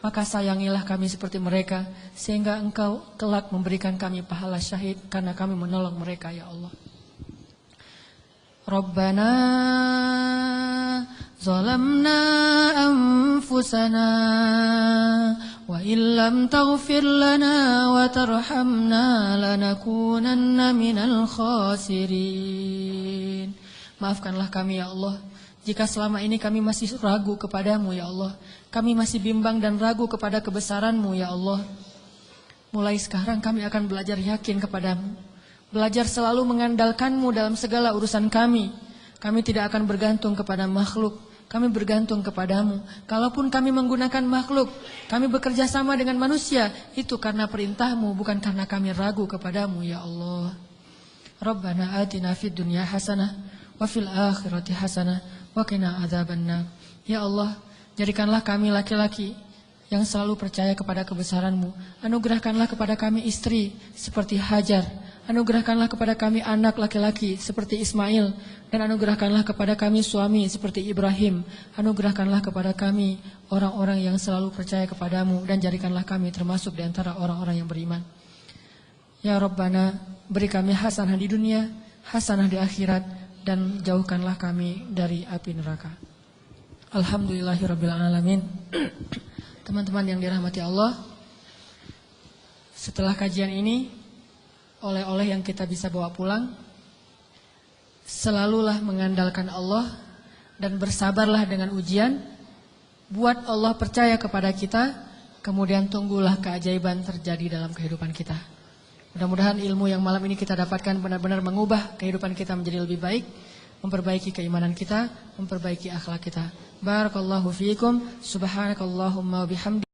Maka sayangilah kami seperti mereka, sehingga Engkau kelak memberikan kami pahala syahid karena kami menolong mereka ya Allah. Rabbana zalamna anfusana wa illam taghfir lana wa tarhamna lanakunanna minal khasirin. Maafkanlah kami ya Allah, jika selama ini kami masih ragu kepadamu ya Allah. Kami masih bimbang dan ragu kepada kebesaran-Mu ya Allah. Mulai sekarang kami akan belajar yakin kepadamu, belajar selalu mengandalkan-Mu dalam segala urusan kami. Kami tidak akan bergantung kepada makhluk, kami bergantung kepadamu. Kalaupun kami menggunakan makhluk, kami bekerja sama dengan manusia, itu karena perintah-Mu, bukan karena kami ragu kepadamu ya Allah. Rabbana atina fid dunya hasanah wa fil akhirati hasanah wa qina adzabannar. Ya Allah, jadikanlah kami laki-laki yang selalu percaya kepada kebesaran-Mu. Anugerahkanlah kepada kami istri seperti Hajar. Anugerahkanlah kepada kami anak laki-laki seperti Ismail. Dan anugerahkanlah kepada kami suami seperti Ibrahim. Anugerahkanlah kepada kami orang-orang yang selalu percaya kepadamu. Dan jadikanlah kami termasuk di antara orang-orang yang beriman. Ya Rabbana, beri kami hasanah di dunia, hasanah di akhirat, dan jauhkanlah kami dari api neraka. Alhamdulillahirrabbilalamin. Teman-teman yang dirahmati Allah, setelah kajian ini, oleh-oleh yang kita bisa bawa pulang, selalulah mengandalkan Allah dan bersabarlah dengan ujian. Buat Allah percaya kepada kita, kemudian tunggulah keajaiban terjadi dalam kehidupan kita. Mudah-mudahan ilmu yang malam ini kita dapatkan benar-benar mengubah kehidupan kita menjadi lebih baik, memperbaiki keimanan kita, memperbaiki akhlak kita. Barakallahu fiikum, subhanakallahumma wa bihamdik.